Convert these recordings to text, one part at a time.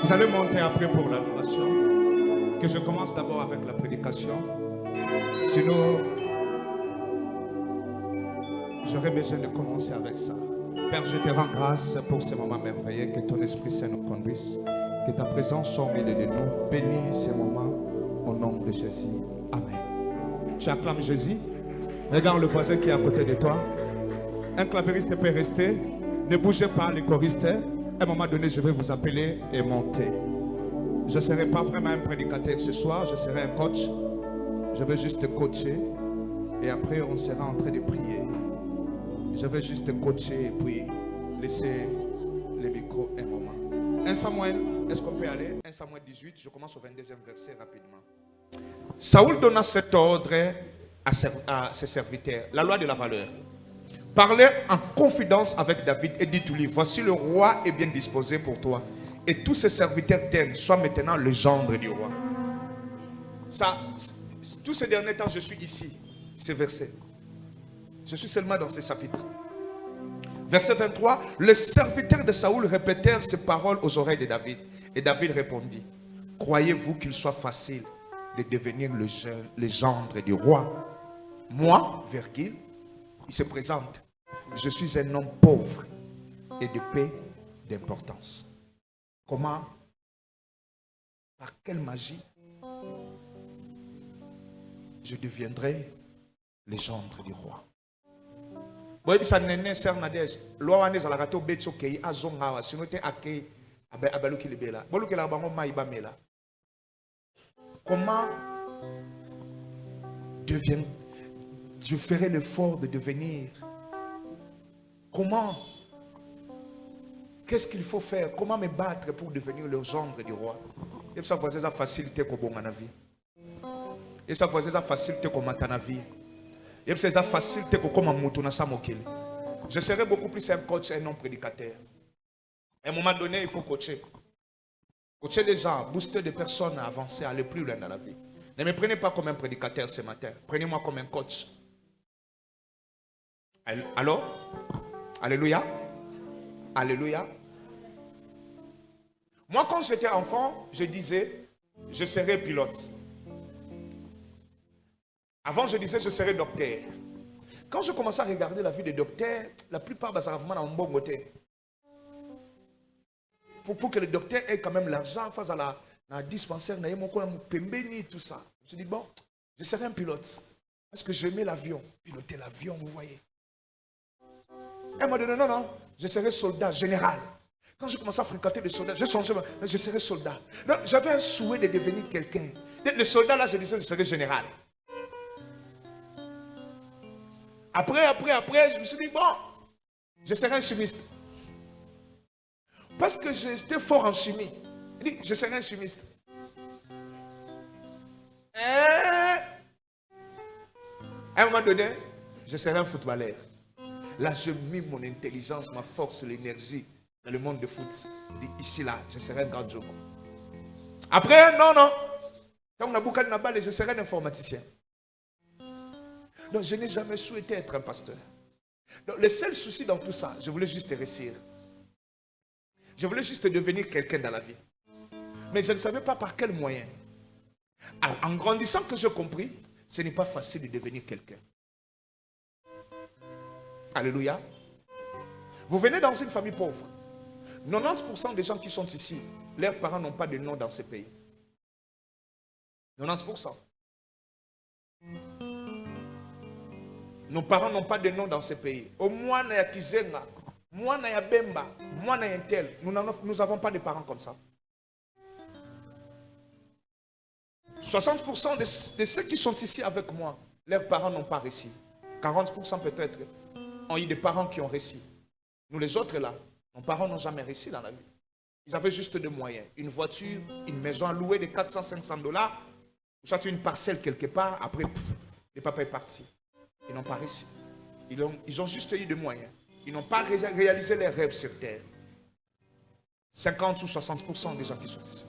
Vous allez monter après pour l'adoration. Que je commence d'abord avec la prédication. Sinon, j'aurais besoin de commencer avec ça. Père, je te rends grâce pour ce moment merveilleux. Que ton Esprit Saint nous conduise. Que ta présence soit au milieu de nous. Bénis ces moments au nom de Jésus. Amen. Tu acclames Jésus. Regarde le voisin qui est à côté de toi. Un clavieriste peut rester. Ne bougez pas, les choristes. À un moment donné, je vais vous appeler et monter. Je ne serai pas vraiment un prédicateur ce soir. Je serai un coach. Je vais juste coacher. Et après, on sera en train de prier. Je vais juste coacher et puis laisser le micro un moment. 1 Samuel, est-ce qu'on peut aller? 1 Samuel 18, je commence au 22e verset rapidement. Saoul donna cet ordre à ses serviteurs, la loi de la valeur. Parlez en confidence avec David et dites-lui, voici le roi est bien disposé pour toi. Et tous ses serviteurs t'aiment, sois maintenant le gendre du roi. Ça, tous ces derniers temps, je suis ici, ces versets. Je suis seulement dans ces chapitres. Verset 23, les serviteurs de Saoul répétèrent ces paroles aux oreilles de David. Et David répondit, croyez-vous qu'il soit facile de devenir le gendre du roi? Moi, virgule, il se présente. Je suis un homme pauvre et de paix d'importance. Comment? Par quelle magie je deviendrai le gendre du roi? Comment je ferai l'effort de devenir? Comment? Qu'est-ce qu'il faut faire? Comment me battre pour devenir le gendre du roi? Et ça faisait la facilité comme bon la vie. Et ça faisait la facilité comme la vie. Et ça faisait la facilité comme un samokil. Je serai beaucoup plus un coach et un non prédicateur. À un moment donné, il faut coacher. Coacher les gens, booster des personnes à avancer, à aller plus loin dans la vie. Ne me prenez pas comme un prédicateur ce matin. Prenez-moi comme un coach. Allô? Alléluia. Alléluia. Moi, quand j'étais enfant, je disais, je serai pilote. Avant, je disais, je serai docteur. Quand je commençais à regarder la vie des docteurs, la plupart des enfants ont un bon côté. Pour que le docteur ait quand même l'argent face à la dispensaire, tout ça. Je me suis dit, bon, je serai un pilote. Parce que j'aimais l'avion. Piloter l'avion, vous voyez. Elle m'a dit, non, je serai soldat général. Quand je commençais à fréquenter les soldats, je songeais, je serai soldat. J'avais un souhait de devenir quelqu'un. Le soldat, là, je disais, je serai général. Après, je me suis dit, bon, je serai un chimiste. Parce que j'étais fort en chimie. Je dis, je serai un chimiste. À un moment donné, je serai un footballeur. Là, je mis mon intelligence, ma force, l'énergie dans le monde de foot. Je dis, ici, là, je serai un grand jour. Après, non. Quand on a bouclé la balle, je serai un informaticien. Donc, je n'ai jamais souhaité être un pasteur. Donc, le seul souci dans tout ça, je voulais juste réussir. Je voulais juste devenir quelqu'un dans la vie. Mais je ne savais pas par quel moyen. Alors, en grandissant que j'ai compris, ce n'est pas facile de devenir quelqu'un. Alléluia. Vous venez dans une famille pauvre. 90% des gens qui sont ici, leurs parents n'ont pas de nom dans ce pays. 90%. Nos parents n'ont pas de nom dans ce pays. Au moins, il y a Kizenga, moi, il y a Bemba, moi, il y a un tel. Nous n'avons pas de parents comme ça. 60% de ceux qui sont ici avec moi, leurs parents n'ont pas réussi. 40% peut-être ont eu des parents qui ont réussi. Nous les autres là, nos parents n'ont jamais réussi dans la vie. Ils avaient juste des moyens. Une voiture, une maison à louer de 400-500 $, ou soit une parcelle quelque part, après, le papa est parti. Ils n'ont pas réussi. Ils ont juste eu des moyens. Ils n'ont pas réalisé leurs rêves sur terre. 50 ou 60% des gens qui sont ici.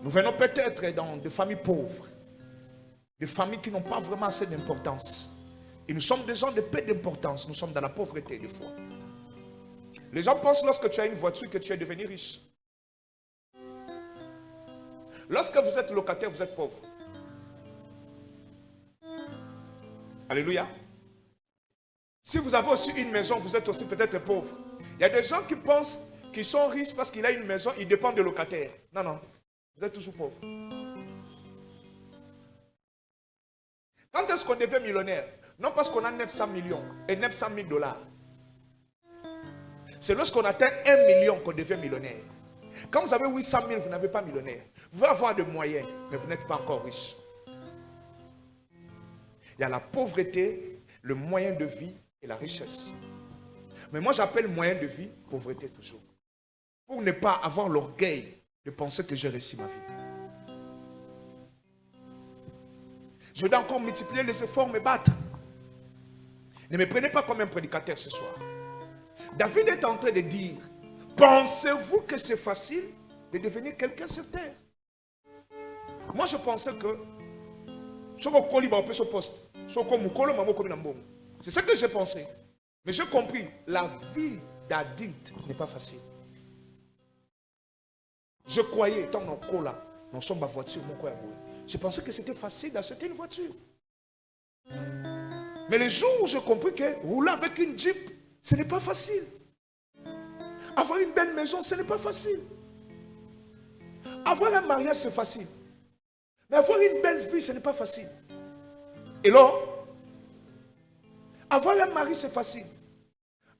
Nous venons peut-être dans des familles pauvres, des familles qui n'ont pas vraiment assez d'importance. Et nous sommes des gens de peu d'importance. Nous sommes dans la pauvreté des fois. Les gens pensent lorsque tu as une voiture que tu es devenu riche. Lorsque vous êtes locataire, vous êtes pauvre. Alléluia. Si vous avez aussi une maison, vous êtes aussi peut-être pauvre. Il y a des gens qui pensent qu'ils sont riches parce qu'il a une maison, ils dépendent des locataires. Non, non. Vous êtes toujours pauvre. Quand est-ce qu'on devient millionnaire? Non parce qu'on a 900 millions et 900 000 dollars. C'est lorsqu'on atteint 1 million qu'on devient millionnaire. Quand vous avez 800 000, vous n'avez pas millionnaire. Vous pouvez avoir des moyens, mais vous n'êtes pas encore riche. Il y a la pauvreté, le moyen de vie et la richesse. Mais moi j'appelle moyen de vie pauvreté toujours. Pour ne pas avoir l'orgueil de penser que j'ai réussi ma vie. Je dois encore multiplier les efforts, me battre. Ne me prenez pas comme un prédicateur ce soir. David est en train de dire, pensez-vous que c'est facile de devenir quelqu'un sur terre? Moi je pensais que c'est ça que j'ai pensé. Mais j'ai compris, la vie d'adulte n'est pas facile. Je croyais, tant qu'on là, nous sommes ma voiture, mon coin. Je pensais que c'était facile d'acheter une voiture. Mais le jour où j'ai compris que rouler avec une Jeep, ce n'est pas facile. Avoir une belle maison, ce n'est pas facile. Avoir un mariage, c'est facile. Mais avoir une belle vie, ce n'est pas facile. Et là, avoir un mari, c'est facile.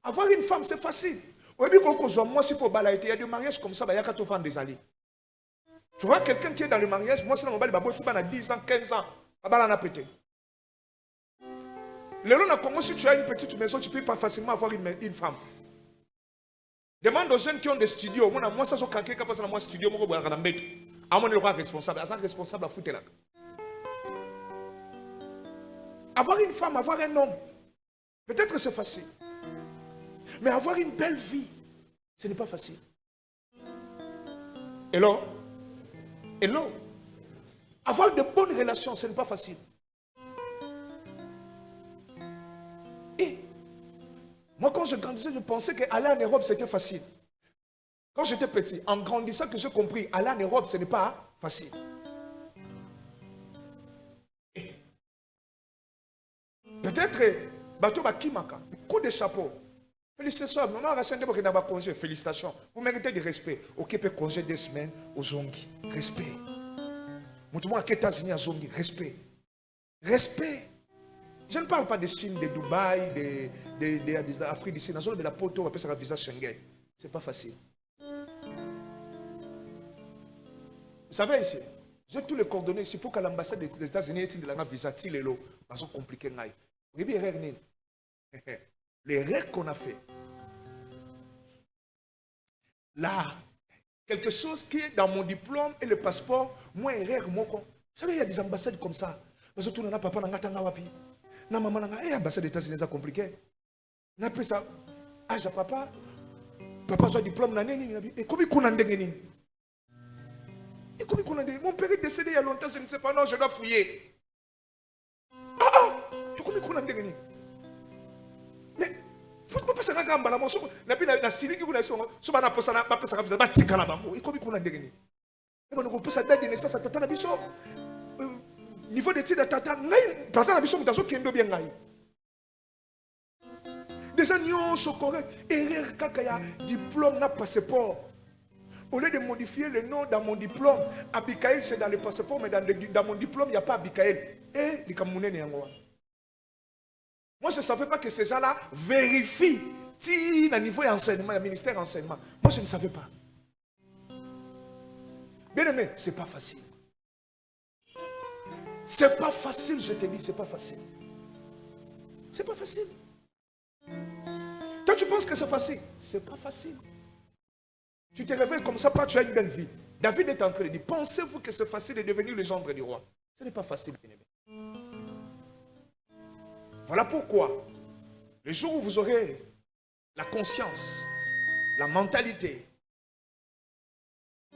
Avoir une femme, c'est facile. Moi, si pour balayer, il y a des mariages comme ça, il y a 4 femmes des alliés. Tu vois quelqu'un qui est dans le mariage, moi, c'est dans mon bal, il a 10 ans, 15 ans, il a pété. Le long, Congo, si tu as une petite maison, tu ne peux pas facilement avoir une femme. Demande aux jeunes qui ont des studios. Moi, ça, c'est quelqu'un qui a passé dans mon studio, moi, je suis responsable. Je suis responsable à foutre là. Avoir une femme, avoir un homme, peut-être que c'est facile. Mais avoir une belle vie, ce n'est pas facile. Hello? Hello? Avoir de bonnes relations, ce n'est pas facile. Et moi, quand je grandissais, je pensais qu'aller en Europe, c'était facile. Quand j'étais petit, en grandissant, que j'ai compris, aller en Europe, ce n'est pas facile. Et peut-être, bateau Bakimaka, coup de chapeau. Félicitations, maman Rachel qui n'a pas congé. Félicitations. Vous méritez du respect. Ok, peut congé 2 semaines aux Zongi. Respect. Moutouma à États-Unis à Zongi. Respect. Respect. Je ne parle pas de Chine, de Dubaï, de Afrique d'ici. Dans la zone de la Poto, on appelle ça un visa Schengen. Ce n'est pas facile. Vous savez ici, j'ai tous les coordonnées ici pour que l'ambassade des États-Unis ait un visa Tilelo. C'est compliqué. Vous voyez, l'erreur qu'on a fait. Là, quelque chose qui est dans mon diplôme et le passeport, moi, erreur, moi, vous savez, il y a des ambassades comme ça. Parce que tout le monde n'a pas wapi. Na maman n'a pas ambassade des États-Unis, c'est compliqué. On appelle ça, âge à papa soit diplôme, et comment il y et comment il y mon père est décédé il y a longtemps, je ne sais pas, non, je dois fouiller. Tu comment il y a mais il ne faut pas passer à Gamba. La Syrie qui vous avez dit, ce n'est pas passer à Gamba. Et comment il y a des on peut passer à date de naissance à Tata Nabiso. Niveau d'études à Tata Nabiso, mais dans qui est bien. Des agnons sont corrects. Erreur, kakaya, diplôme, n'a passeport. Au lieu de modifier le nom dans mon diplôme, Abikaël c'est dans le passeport, mais dans mon diplôme, il n'y a pas Abikaël. Et les Camerounais n'y ont pas. Moi, je ne savais pas que ces gens-là vérifient si à niveau enseignement, le ministère enseignement. Moi, je ne savais pas. Bien aimé, ce n'est pas facile. Ce n'est pas facile, je te dis, ce n'est pas facile. Ce n'est pas facile. Toi, tu penses que c'est facile? Ce n'est pas facile. Tu te réveilles comme ça, pas tu as une belle vie. David est en train de dire, pensez-vous que c'est facile de devenir le gendre du roi? Ce n'est pas facile, bien aimé. Voilà pourquoi, le jour où vous aurez la conscience, la mentalité,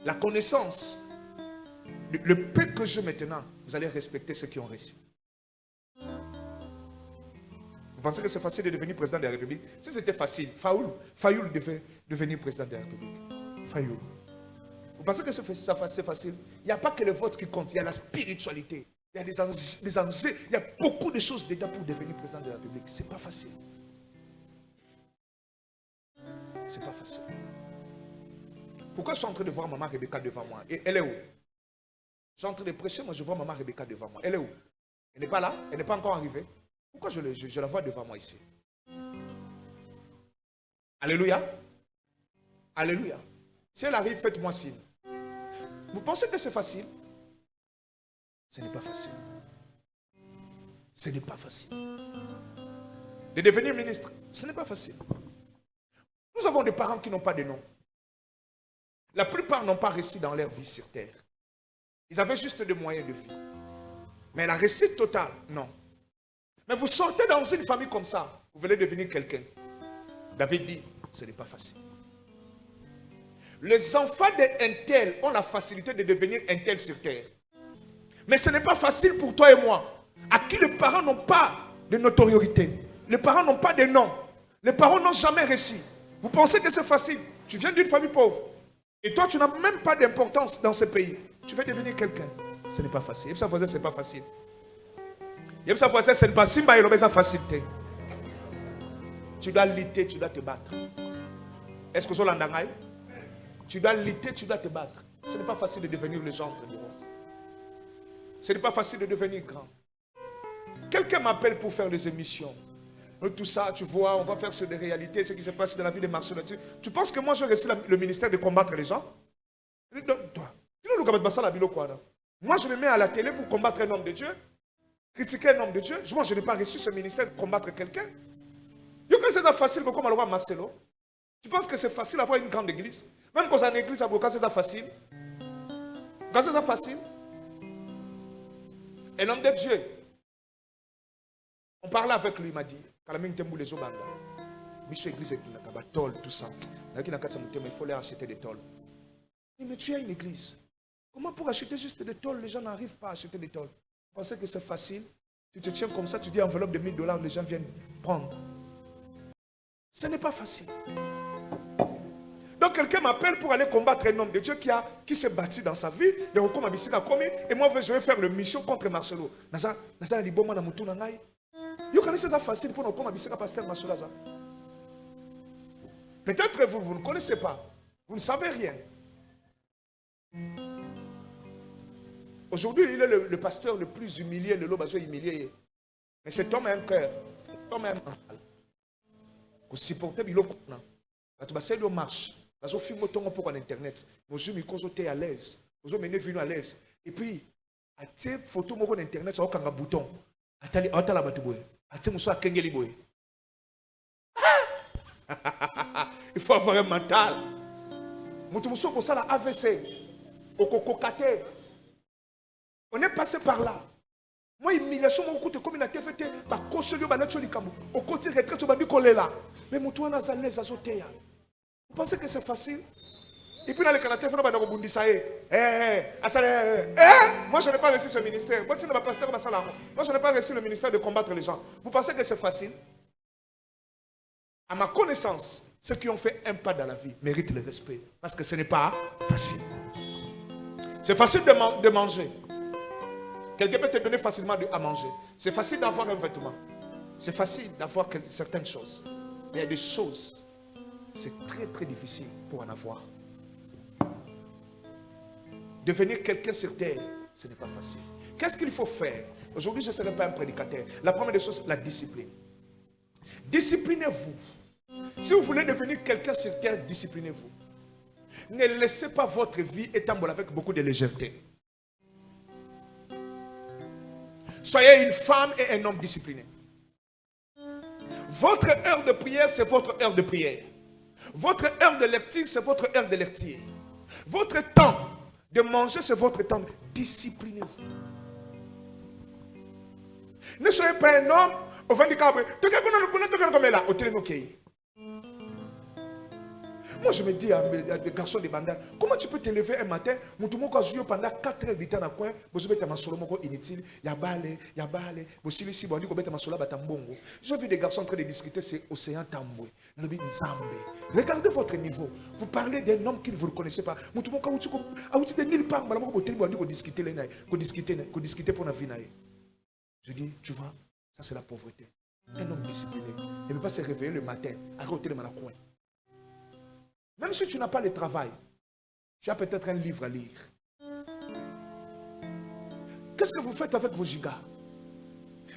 la connaissance Le peu que j'ai maintenant, vous allez respecter ceux qui ont réussi. Vous pensez que c'est facile de devenir président de la République? Si c'était facile, Fayoul devait devenir président de la République. Fayoul. Vous pensez que c'est facile? Il n'y a pas que le vote qui compte, il y a la spiritualité. Il y a des enjeux, il y a beaucoup de choses dedans pour devenir président de la République. Ce n'est pas facile. C'est pas facile. Pourquoi je suis en train de voir maman Rebecca devant moi? Et elle est où? Je suis en train de prêcher, moi je vois maman Rebecca devant moi. Elle est où? Elle n'est pas là? Elle n'est pas encore arrivée? Pourquoi je la vois devant moi ici? Alléluia. Alléluia. Si elle arrive, faites-moi signe. Vous pensez que c'est facile? Ce n'est pas facile. Ce n'est pas facile. De devenir ministre, ce n'est pas facile. Nous avons des parents qui n'ont pas de nom. La plupart n'ont pas réussi dans leur vie sur terre. Ils avaient juste des moyens de vie. Mais la réussite totale, non. Mais vous sortez dans une famille comme ça, vous voulez devenir quelqu'un. David dit, ce n'est pas facile. Les enfants d'un tel ont la facilité de devenir un tel sur terre. Mais ce n'est pas facile pour toi et moi, à qui les parents n'ont pas de notoriété. Les parents n'ont pas de nom. Les parents n'ont jamais réussi. Vous pensez que c'est facile? Tu viens d'une famille pauvre. Et toi, tu n'as même pas d'importance dans ce pays. Tu veux devenir quelqu'un. Ce n'est pas facile. Et ça faisait, ce n'est pas facile. Et ça faisait, ce n'est pas simba et ça facilité. Tu dois lutter, tu dois te battre. Est-ce que vous l'entendez? Tu dois lutter, tu dois te battre. Ce n'est pas facile de devenir le gendre du roi. Ce n'est pas facile de devenir grand. Quelqu'un m'appelle pour faire des émissions. Tout ça, tu vois, on va faire sur des réalités, ce qui se passe dans la vie des marchés là-dessus. Tu penses que moi, j'ai reçu le ministère de combattre les gens? Toi, moi, je me mets à la télé pour combattre un homme de Dieu, critiquer un homme de Dieu. Moi, je n'ai pas reçu ce ministère de combattre quelqu'un. C'est facile comme le roi Marcelo. Tu penses que c'est facile d'avoir une grande église? Même quand c'est une église à Boka, c'est facile. Quand c'est facile. Un homme de Dieu. On parlait avec lui, il m'a dit, tout ça. Il faut leur acheter des tôles. Mais tu as une église. Comment pour acheter juste des tôles, les gens n'arrivent pas à acheter des tôles? Vous pensez que c'est facile? Tu te tiens comme ça, tu dis enveloppe de 1000 $, les gens viennent prendre. Ce n'est pas facile. Donc quelqu'un m'appelle pour aller combattre un homme de Dieu qui s'est bâti dans sa vie. Et moi, je vais faire la mission contre Marcelo. Vous connaissez ça facile pour nous comme pasteur Marcelo. Peut-être vous ne connaissez pas. Vous ne savez rien. Aujourd'hui, il est le pasteur le plus humilié, le lobazo humilié. Mais cet homme a un cœur. Cet homme a un mental. Vous supportez le coup. Quand vous marche, vous filmez autant pour Internet. Vous êtes à l'aise. Vous êtes à l'aise. Et puis, à ces photos sur Internet, vous avez un bouton. Il faut avoir un mental. On est passé par là. Moi, humiliation, comme la TFT, au côté retraite, mais mon toit n'a jamais azoté. Vous pensez que c'est facile? Et puis dans le Canada, moi je n'ai pas reçu ce ministère. Moi je n'ai pas reçu le ministère de combattre les gens. Vous pensez que c'est facile? À ma connaissance, ceux qui ont fait un pas dans la vie méritent le respect. Parce que ce n'est pas facile. C'est facile de manger. Quelqu'un peut te donner facilement à manger. C'est facile d'avoir un vêtement. C'est facile d'avoir certaines choses. Mais il y a des choses, c'est très très difficile pour en avoir. Devenir quelqu'un sur terre, ce n'est pas facile. Qu'est-ce qu'il faut faire? Aujourd'hui, je ne serai pas un prédicateur. La première des choses, la discipline. Disciplinez-vous. Si vous voulez devenir quelqu'un sur terre, disciplinez-vous. Ne laissez pas votre vie étamboler avec beaucoup de légèreté. Soyez une femme et un homme discipliné. Votre heure de prière, c'est votre heure de prière. Votre heure de lecture, c'est votre heure de lecture. Votre temps de manger, c'est votre temps. Disciplinez-vous. Ne soyez pas un homme au Moi, je me dis à des garçons de bandal, comment tu peux te lever un matin, mon tout le monde a joué pendant 4 heures de temps dans le coin, vous avez un solo inutile, il y a balé, vous avez ici, vous avez un solo batambongo. J'ai vu des garçons en train de discuter, c'est Océan Tamboué, regardez votre niveau. Vous parlez d'un homme qui ne vous reconnaissez pas. Mon tout le monde a dit de nulle part, vous discutez pour la vie. Je dis, tu vois, ça c'est la pauvreté. Un homme discipliné ne peut pas se réveiller le matin à côté de mon coin. Même si tu n'as pas le travail, tu as peut-être un livre à lire. Qu'est-ce que vous faites avec vos gigas?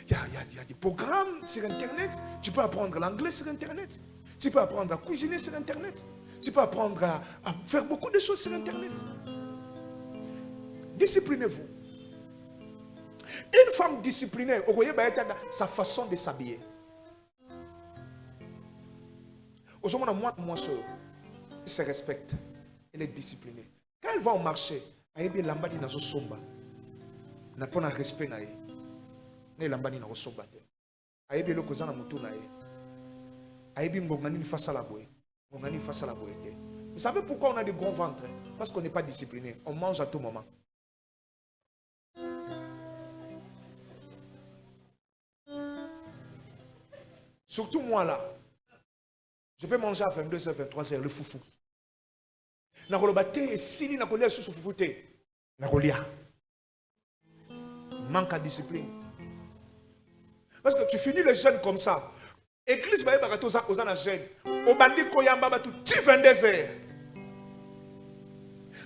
Il y a des programmes sur Internet. Tu peux apprendre l'anglais sur Internet. Tu peux apprendre à cuisiner sur Internet. Tu peux apprendre à faire beaucoup de choses sur Internet. Disciplinez-vous. Une femme disciplinée, vous voyez sa façon de s'habiller. Aujourd'hui, moi, elle se respecte. Elle est disciplinée. Quand elle va au marché, elle est lambadi na zo somba. Na pona respect na ye. Ne lambadi na zo somba te. Elle est loko zana mutu na ye. Elle est ngongani face à la boue. Ngongani face à la boue te. Vous savez pourquoi on a des grands ventres? Parce qu'on n'est pas discipliné. On mange à tout moment. Surtout moi là. Je peux manger à 22h, 23h, le foufou. Nakolobate et sili nakolia sous foufou te. Nakolia. Manque de discipline. Parce que tu finis le jeûne comme ça. Église baye barato za kozana jeûne. Obandi koyamba batu ti 22h.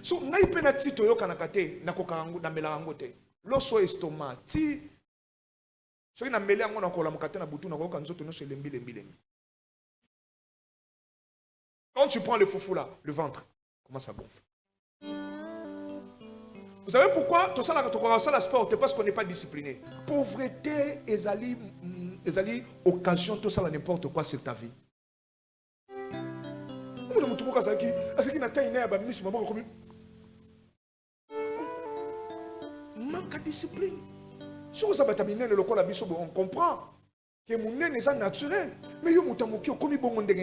So ngai pena tito yo kanaka te nakokango na mela yango te. Loso estomac ti soki na mele yango nakola mokate na butu nakoka nzoto nyonso lembi. Quand tu prends le foufou là, le ventre commence à gonfler. Vous savez pourquoi tout ça la sport? Parce qu'on n'est pas discipliné. Pauvreté, ezali occasion, tout ça n'importe quoi sur ta vie. Manque de discipline. Si vous avez terminé le local à Bissau, on comprend que mon nez est naturel. Mais il y a un qui a commis bon de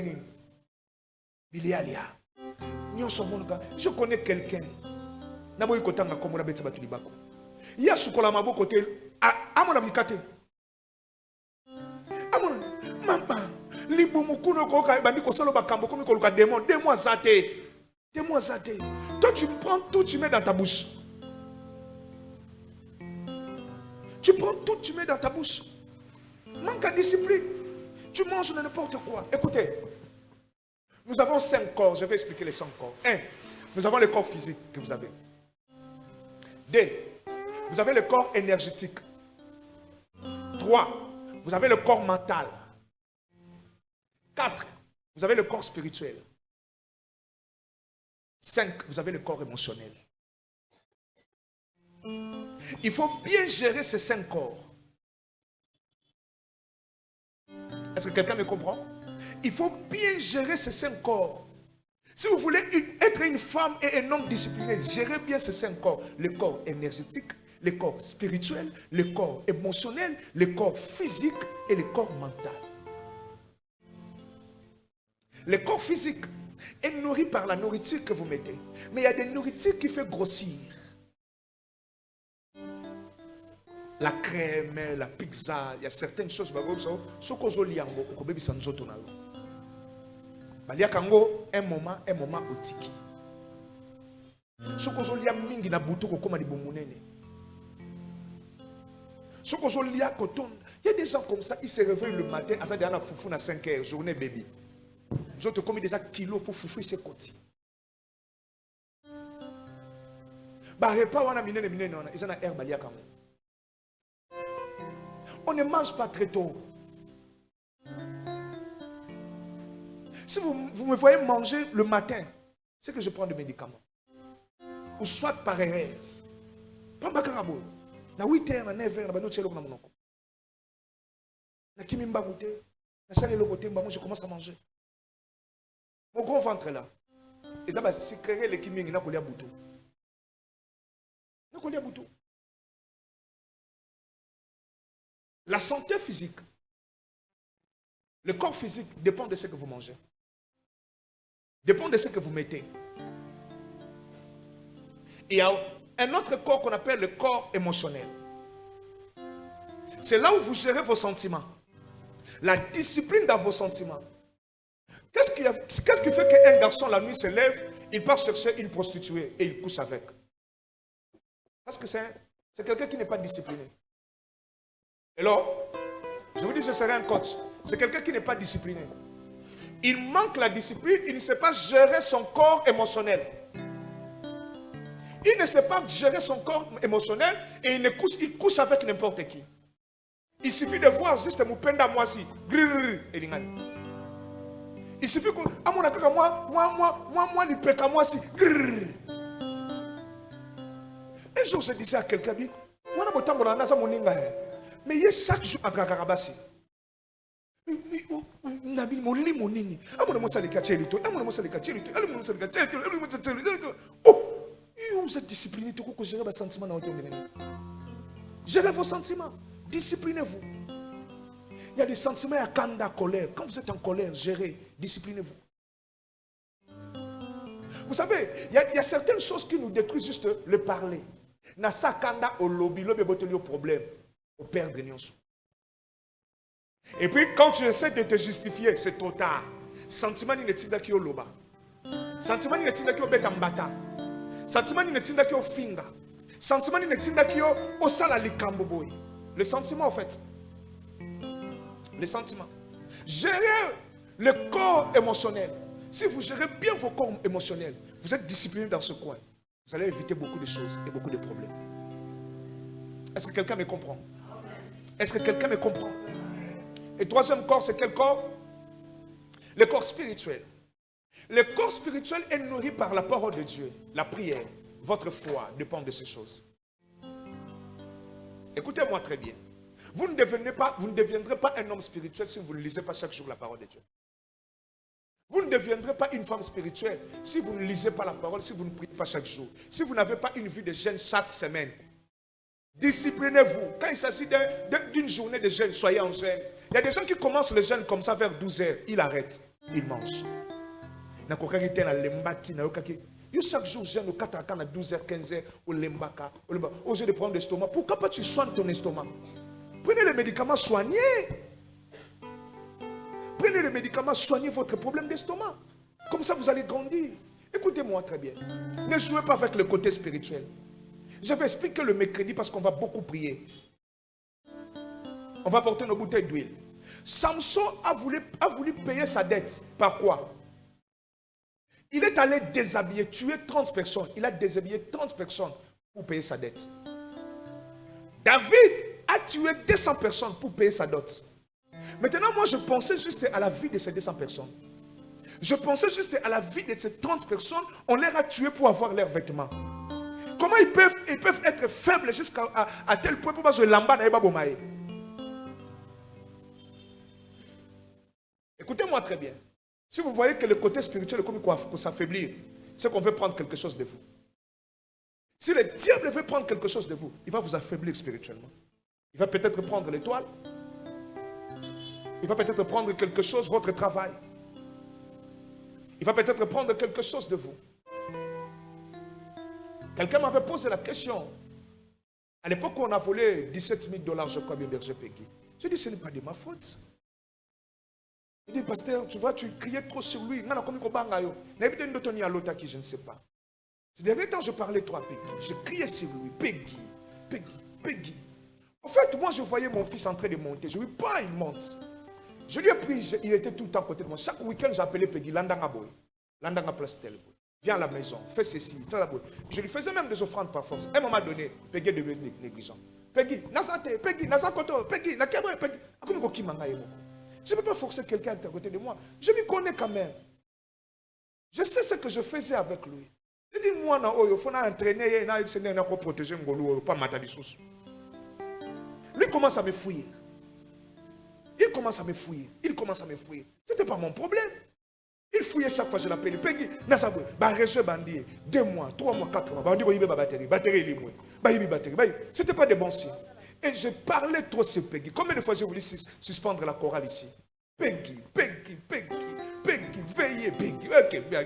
je connais quelqu'un. Il y a ce qu'on a ma côté. À mon ami Kate. Maman, Libumukuno Koka, Bandiko Solo Bakambo, comme Koloka démon, 2 mois zaté. 2 mois zaté. Toi, tu prends tout, tu mets dans ta bouche. Tu prends tout, tu mets dans ta bouche. Manque de discipline. Tu manges n'importe quoi. Écoutez. Nous avons 5 corps. Je vais expliquer les 5 corps. 1. Nous avons le corps physique que vous avez. 2. Vous avez le corps énergétique. 3. Vous avez le corps mental. 4. Vous avez le corps spirituel. 5. Vous avez le corps émotionnel. Il faut bien gérer ces 5 corps. Est-ce que quelqu'un me comprend? Il faut bien gérer ces 5 corps. Si vous voulez être une femme et un homme discipliné, gérez bien ces 5 corps. Le corps énergétique, le corps spirituel, le corps émotionnel, le corps physique et le corps mental. Le corps physique est nourri par la nourriture que vous mettez. Mais il y a des nourritures qui font grossir. La crème, la pizza, il y a certaines choses. Un moment otiki. Il y a des gens comme ça, ils se réveillent le matin, à 5h, journée baby. Ils ont commis des kilos pour foufou ses côtés. On ne mange pas très tôt. Si vous me voyez manger le matin, c'est que je prends des médicaments. Ou soit par erreur. Pas bakarabo. Na 8h, na 9h, na bano tchelo na monoko. Na kimimba goûter. Na salé le côté, moi je commence à manger. Mon gros ventre est là. Et ça va se créer le kiming na kolia boutou. Na kolia boutou. La santé physique, le corps physique dépend de ce que vous mangez. Dépend de ce que vous mettez. Il y a un autre corps qu'on appelle le corps émotionnel. C'est là où vous gérez vos sentiments. La discipline dans vos sentiments. Qu'est-ce qui fait qu'un garçon la nuit se lève, il part chercher une prostituée et il couche avec? Parce que c'est quelqu'un qui n'est pas discipliné. Alors, je vous dis, je serai un coach. C'est quelqu'un qui n'est pas discipliné. Il manque la discipline, il ne sait pas gérer son corps émotionnel. Il ne sait pas gérer son corps émotionnel et il couche avec n'importe qui. Il suffit de voir juste Moupenda Mwasi. Il suffit que moi, il pète à moi si. Un jour, je disais à quelqu'un, mais il y a chaque jour à Gagarabasi. Vous êtes discipliné, tout que gérez vos sentiments dans votre vie. Gérez vos sentiments, disciplinez-vous. Il y a des sentiments à kanda, colère. Quand vous êtes en colère, gérez, disciplinez-vous. Vous savez, il y a certaines choses qui nous détruisent juste le parler. Nasa kanda au lobby au problème, au perdre. Et puis quand tu essaies de te justifier, c'est trop tard. Sentiment ni netinda ki au loba. Sentiment ni netinda ki au betambata. Sentiment ni netinda ki au finga. Sentiment ni netinda ki au sala likamboboy. Le sentiment en fait. Les sentiments. Gérez le corps émotionnel. Si vous gérez bien vos corps émotionnels, vous êtes discipliné dans ce coin, vous allez éviter beaucoup de choses et beaucoup de problèmes. Est-ce que quelqu'un me comprend? Est-ce que quelqu'un me comprend? Et troisième corps, c'est quel corps? Le corps spirituel. Le corps spirituel est nourri par la parole de Dieu, la prière. Votre foi dépend de ces choses. Écoutez-moi très bien. Vous ne deviendrez pas un homme spirituel si vous ne lisez pas chaque jour la parole de Dieu. Vous ne deviendrez pas une femme spirituelle si vous ne lisez pas la parole, si vous ne priez pas chaque jour. Si vous n'avez pas une vie de jeûne chaque semaine. Disciplinez-vous. Quand il s'agit d'une journée de jeûne, soyez en jeûne. Il y a des gens qui commencent le jeûne comme ça vers 12 heures. Ils arrêtent. Ils mangent. Chaque jour, jeûne au 4 à 12 h 15 h au lembaka. Au lieu de prendre l'estomac. Pourquoi pas tu soignes ton estomac? Prenez les médicaments, soignez. Prenez les médicaments, soignez votre problème d'estomac. Comme ça, vous allez grandir. Écoutez-moi très bien. Ne jouez pas avec le côté spirituel. Je vais expliquer le mercredi parce qu'on va beaucoup prier. On va porter nos bouteilles d'huile. Samson a voulu payer sa dette. Par quoi? Il est allé déshabiller, tuer 30 personnes. Il a déshabillé 30 personnes pour payer sa dette. David a tué 200 personnes pour payer sa dot. Maintenant, moi, je pensais juste à la vie de ces 200 personnes. Je pensais juste à la vie de ces 30 personnes. On les a tués pour avoir leurs vêtements. Comment ils peuvent être faibles jusqu'à tel point pour se lamba na eba bomaye. Écoutez-moi très bien. Si vous voyez que le côté spirituel est comme pour s'affaiblir, c'est qu'on veut prendre quelque chose de vous. Si le diable veut prendre quelque chose de vous, il va vous affaiblir spirituellement. Il va peut-être prendre l'étoile. Il va peut-être prendre quelque chose, votre travail. Il va peut-être prendre quelque chose de vous. Quelqu'un m'avait posé la question. À l'époque où on a volé 17 000 $, je crois bien, berger Peggy. J'ai dit, ce n'est pas de ma faute. Il dit, pasteur, tu vois, tu criais trop sur lui. Je ne sais pas. Ces derniers temps, je parlais trop à Peggy. Je criais sur lui. Peggy, Peggy, Peggy. En fait, moi, je voyais mon fils en train de monter. Je lui dis, pas, il monte. Je lui ai pris, il était tout le temps à côté de moi. Chaque week-end, j'appelais Peggy, Landanga Boy. Landanga Plastel. Viens à la maison, fais ceci, fais la boy. Je lui faisais même des offrandes par force. À un moment donné, Peggy devait être négligent. Peggy, Nazate, Peggy, Nazakoto, Peggy, Nakebre, Peggy. Je ne peux pas forcer quelqu'un à côté de moi. Je lui connais quand même. Je sais ce que je faisais avec lui. Je dis, moi, il faut entraîner, il faut protéger, pas mater. Lui commence à me fouiller. Il commence à me fouiller. Il commence à me fouiller. Ce n'était pas mon problème. Il fouillait chaque fois, je l'appelais. Peggy, Nazabou, réseau bandit. 2 mois, 3 mois, 4 mois. Bandit, il y a batterie. Batterie, il y a batterie. Ce n'était pas de bons signes. Et je parlais trop sur Peggy. Combien de fois j'ai voulu suspendre la chorale ici? Peggy, Peggy, Peggy, Peggy, Peggy, veillez, Peggy. Ok, bien,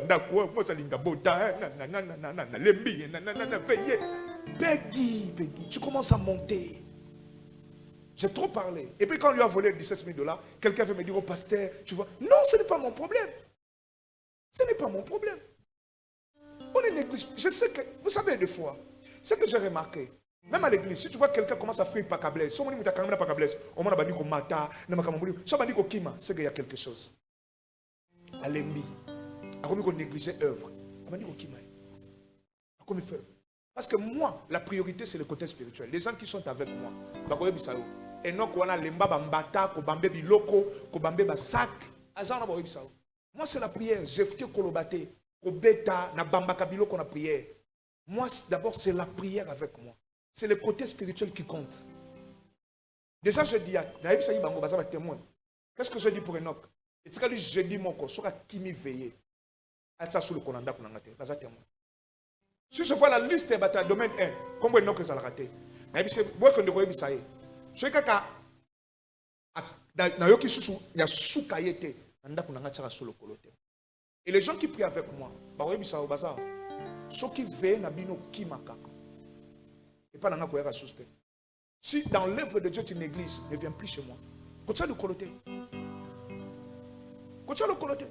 d'accord, moi, ça linga bota, lembi, veillez. Peggy, Peggy, tu commences à monter. J'ai trop parlé. Et puis quand on lui a volé 17 000 $, quelqu'un veut me dire au pasteur, tu vois, non, ce n'est pas mon problème. Ce n'est pas mon problème. On est néglige. Je sais que, vous savez des fois, ce que j'ai remarqué, même à l'église, si tu vois quelqu'un commence à faire pas câblé, si on dit que pas câblé, on m'a dit qu'on mata, si on dit qu'on kima, c'est qu'il y a quelque chose. À l'embi, à comme qu'on négligeait œuvre, on m'a dit qu'on kima. Comme il fait. Parce que moi, la priorité, c'est le côté spirituel. Les gens qui sont avec moi, et non qu'on a lemba bambata, qu'on bambe biloko, qu'on bambe basak, moi, c'est la prière. Jefté kolobate, qu'on beta, na bambaka biloko na prière. Moi, d'abord, c'est la prière avec moi. C'est le côté spirituel qui compte. Déjà, je dis, qu'est-ce que je dis pour Enoch? Je dis, mon corps, sur qui m'y veille. Si je vois la liste de batailles, domaine 1, comme Enoch est raté. Je sais que et les gens qui prient avec moi, ceux qui veillent na bino kimaka. Et pas dans la suspect. Si dans l'œuvre de Dieu tu négliges, ne viens plus chez moi. Continue le coloter. Continue le coloter.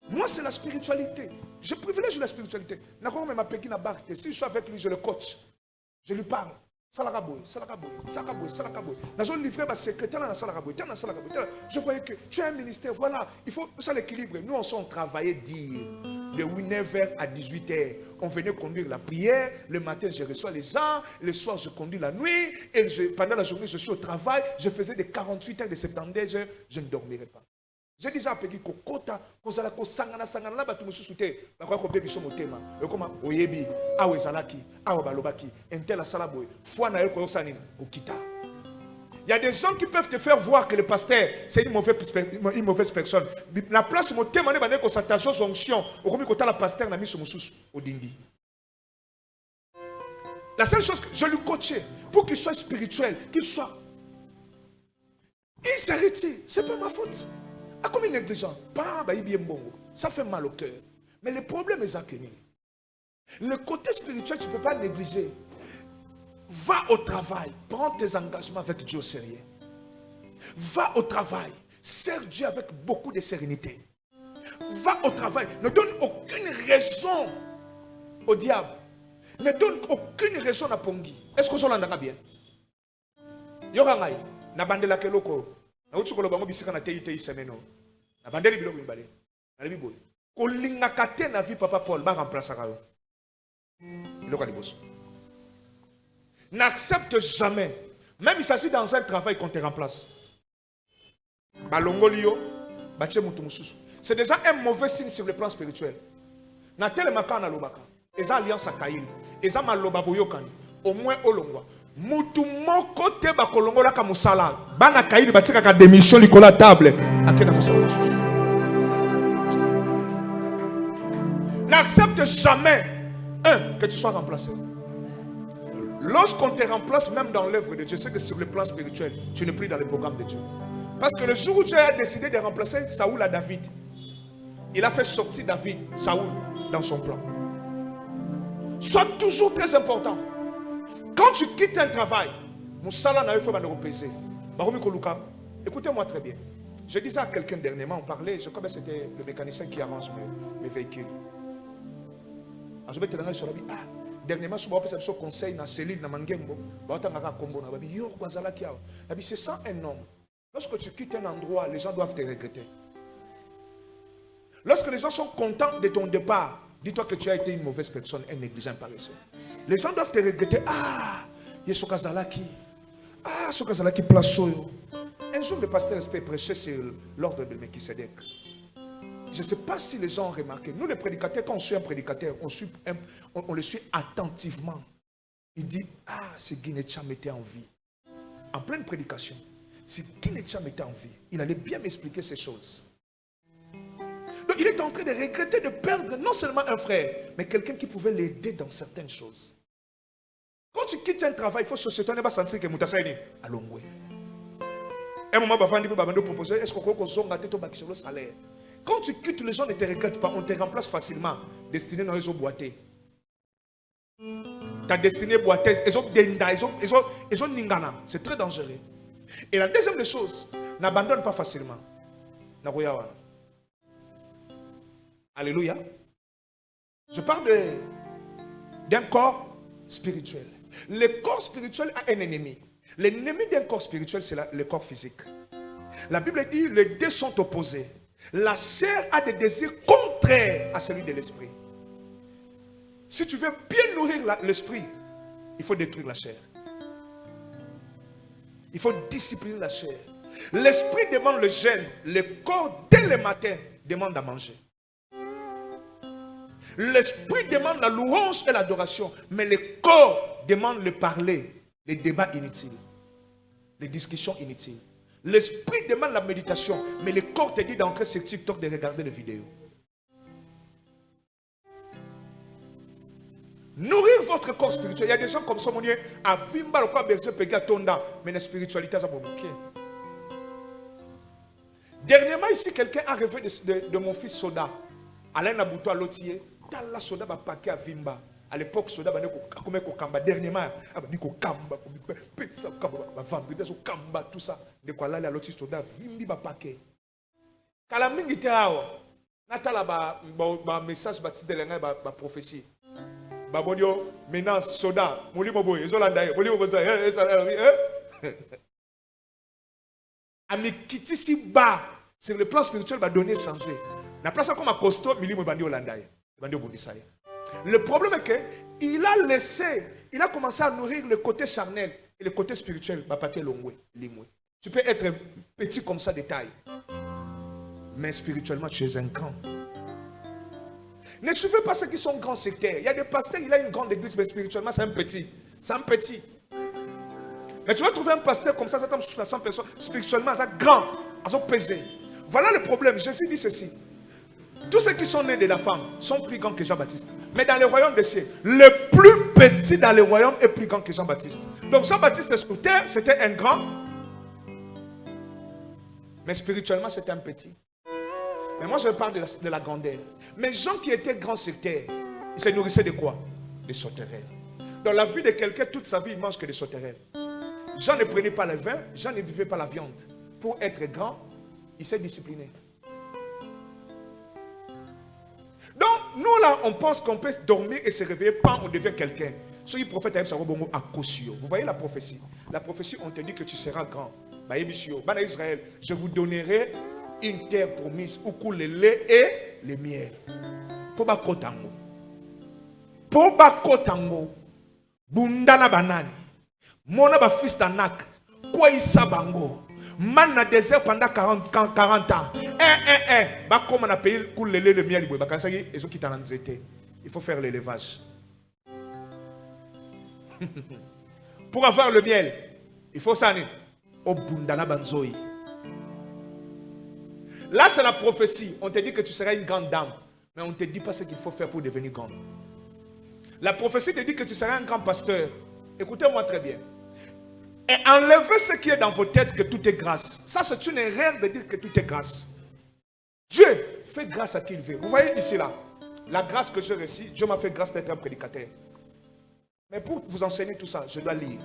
Moi, c'est la spiritualité. Je privilège la spiritualité. Si je suis avec lui, je le coach. Je lui parle. Je voyais que tu as un ministère. Voilà, il faut ça l'équilibre. Nous, on travaillait dire de 9h à 18h. On venait conduire la prière. Le matin, je reçois les gens. Le soir, je conduis la nuit. Et pendant la journée, je suis au travail. Je faisais des 48 heures de 70 heures. Je ne dormirai pas. Je disais à Peggy Kokota, Kozala Kosangana Sangana là, tu me soutenu. Bakwa ko bebi somo tema. E koma oyebi, awe zalaki, awe balobaki, entela salaboy. Foi na yoko yosanina, okita. Il y a des gens qui peuvent te faire voir que le pasteur c'est une mauvaise personne. La place mo tema ne bane ko santation onction, okomi kota la pasteur na miso mususu odindi. La seule chose que je lui coachais pour qu'il soit spirituel, qu'il soit il s'est retiré, c'est pas ma faute. Ah, comme il est négligent, ça fait mal au cœur. Mais le problème est ça. Le côté spirituel, tu ne peux pas négliger. Va au travail, prends tes engagements avec Dieu au sérieux. Va au travail, sers Dieu avec beaucoup de sérénité. Va au travail, ne donne aucune raison au diable. Ne donne aucune raison à Pongi. Est-ce que vous l'entendez bien? Yorangai, na bandela keloko. Na utsukolo bango bisika na teite isemeno. Na bandeli biloko mbale. Na libi boy. Ko linga kate na vie papa Paul ba remplacer ka yo. Biloko liboso. N'accepte jamais, même il s'agit dans un travail qu'on te remplace. Balongolio, bache mutu mususu. C'est déjà un mauvais signe sur le plan spirituel. Na tele makana lobaka. Eza alliance a kaili. Eza maloba boyokani. Au moins olongwa. Mutu moko te bakolongola ka musala bana kaidi batika ka démission likola table akena musala. N'accepte jamais que tu sois remplacé. Lorsqu'on te remplace même dans l'œuvre de Dieu, c'est que sur le plan spirituel, tu n'es plus dans le programme de Dieu. Parce que le jour où Dieu a décidé de remplacer Saoul à David, il a fait sortir David, Saoul, dans son plan. Sois toujours très important. Quand tu quittes un travail, écoutez-moi très bien. Je disais à quelqu'un dernièrement, on parlait, je crois que c'était le mécanicien qui arrange mes véhicules. Dernièrement, je me suis conseil dans cellule, dans Mangembo, c'est ça un homme. Lorsque tu quittes un endroit, les gens doivent te regretter. Lorsque les gens sont contents de ton départ, dis-toi que tu as été une mauvaise personne, un négligent paresseux. Les gens doivent te regretter. Ah, Yesokazalaki. Ah, Sokazalaki place soyo. Un jour, le pasteur espère prêcher sur l'ordre de Melchisedec. Je ne sais pas si les gens ont remarqué. Nous, les prédicateurs, quand on suit un prédicateur, on le suit attentivement. Il dit, ah, si Guinetcha m'était en vie. En pleine prédication. Si Guinetcha m'était en vie, il allait bien m'expliquer ces choses. Donc, il est en train de regretter de perdre non seulement un frère, mais quelqu'un qui pouvait l'aider dans certaines choses. Quand tu quittes un travail, il faut se tenir à sentir que Moutasaini a l'ongoué. Un moment, il faut proposer, est-ce qu'on peut zonga tête au bac sur le salaire? Quand tu quittes, les gens ne te regrettent pas. On te remplace facilement. Destinée dans les eaux boitées. Ta destinée boiteuse, ils ont ningana. C'est très dangereux. Et la deuxième des choses, n'abandonne pas facilement. Alléluia. Je parle d'un corps spirituel. Le corps spirituel a un ennemi. L'ennemi d'un corps spirituel, c'est le corps physique. La Bible dit, les deux sont opposés. La chair a des désirs contraires à celui de l'esprit. Si tu veux bien nourrir l'esprit, il faut détruire la chair. Il faut discipliner la chair. L'esprit demande le jeûne. Le corps, dès le matin, demande à manger. L'esprit demande la louange et l'adoration. Mais le corps demande le parler, les débats inutiles, les discussions inutiles. L'esprit demande la méditation. Mais le corps te dit d'entrer sur TikTok, de regarder les vidéos. Nourrir votre corps spirituel. Il y a des gens comme ça, mon Dieu, à Vimba, le corps berger, péga, tonda, mais la spiritualité, ça va manquer. Dernièrement, ici, quelqu'un a rêvé de mon fils Soda. Alain Nabouto à l'Otier. Dans la Soda, va paquer à Vimba. À l'époque, Soda, va comme Kamba. Dernièrement, il va Kamba, Kamba, tout ça. De quoi là, l'Otier Soda, Vimbi, va paquer. Quand la mingi était là, Natala, va message, va titre de va prophétie. Babodio, menace, Soda, Mouli Mobo, Zolandaï, Mouli Mobo, Ami Kiti si bas, sur le plan spirituel, va donner changer. La place comme un costaud, Mili Mobandi Olandaï, Bandi Obundisaï. Le problème est qu'il a laissé, il a commencé à nourrir le côté charnel et le côté spirituel. Tu peux être petit comme ça de taille, mais spirituellement, tu es un grand. Ne suivez pas ceux qui sont grands sectaires. Il y a des pasteurs, il a une grande église, mais spirituellement, c'est un petit. C'est un petit. Mais tu vas trouver un pasteur comme ça 100 personnes, spirituellement, c'est grand, ils ont pesé. Voilà le problème. Jésus dit ceci. Tous ceux qui sont nés de la femme sont plus grands que Jean-Baptiste. Mais dans le royaume des cieux, le plus petit dans le royaume est plus grand que Jean-Baptiste. Donc Jean-Baptiste sur terre, c'était un grand. Mais spirituellement, c'était un petit. Mais moi, je parle de la grandeur. Mais gens qui étaient grands sur terre, ils se nourrissaient de quoi? Des sauterelles. Dans la vie de quelqu'un, toute sa vie, il mange que des sauterelles. Jean ne prenait pas le vin, Jean ne vivait pas la viande. Pour être grand, il s'est discipliné. Donc, nous là, on pense qu'on peut dormir et se réveiller, pas on devient quelqu'un. Ceux qui prophètent à Bongo à Kosio. Vous voyez la prophétie? La prophétie, on te dit que tu seras grand. Bana Israël, je vous donnerai une terre promise où coule le lait et le miel. Poba kotango. Poba kotango. Bundana banani. Mona ba fils d'Anak. Quoi isa bango. Man na désert pendant 40 ans. Bah comme on a payé coule le lait et le miel. Il faut faire l'élevage. Pour avoir le miel, il faut ça. Au bundana banzoi. Là, c'est la prophétie. On te dit que tu seras une grande dame. Mais on ne te dit pas ce qu'il faut faire pour devenir grande. La prophétie te dit que tu seras un grand pasteur. Écoutez-moi très bien. Et enlevez ce qui est dans vos têtes, que tout est grâce. Ça, c'est une erreur de dire que tout est grâce. Dieu fait grâce à qui il veut. Vous voyez ici, là. La grâce que j'ai reçue, Dieu m'a fait grâce d'être un prédicateur. Mais pour vous enseigner tout ça, je dois lire.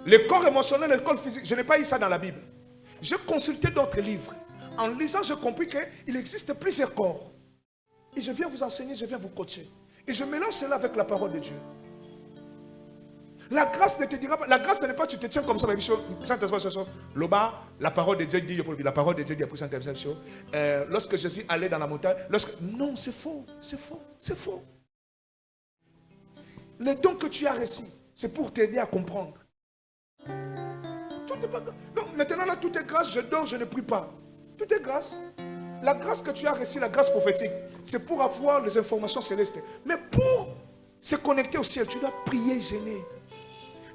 Le corps émotionnel, le corps physique, je n'ai pas eu ça dans la Bible. J'ai consulté d'autres livres. En lisant, j'ai compris qu'il existe plusieurs corps. Et je viens vous enseigner, je viens vous coacher. Et je mélange cela avec la parole de Dieu. La grâce ne te dira pas, la grâce ce n'est pas tu te tiens comme ça, la parole de Dieu dit, la parole de Dieu dit après Sainte Exception. Lorsque je suis allé dans la montagne, non, c'est faux, c'est faux, c'est faux. Le don que tu as reçu, c'est pour t'aider à comprendre. Tout est pas grâce. Non, maintenant là, tout est grâce, je dors, je ne prie pas. Tout est grâce. La grâce que tu as reçue, la grâce prophétique, c'est pour avoir les informations célestes. Mais pour se connecter au ciel, tu dois prier, gêner.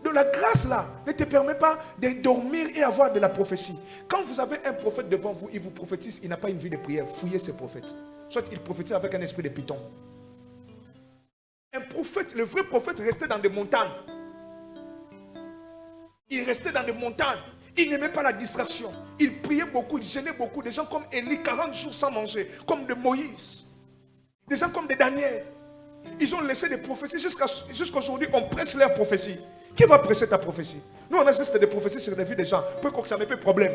Donc la grâce là ne te permet pas de dormir et avoir de la prophétie. Quand vous avez un prophète devant vous, il vous prophétise, il n'a pas une vie de prière. Fouillez ce prophète. Soit il prophétise avec un esprit de python. Un prophète, le vrai prophète restait dans des montagnes. Il restait dans des montagnes. Il n'aimait pas la distraction. Il priait beaucoup, il gênait beaucoup. Des gens comme Élie, 40 jours sans manger, comme de Moïse. Des gens comme de Daniel. Ils ont laissé des prophéties. Jusqu'à aujourd'hui, on prêche leurs prophéties. Qui va prêcher ta prophétie? Nous, on a juste des prophéties sur la vie des gens. Peu que ça n'ait pas de problème.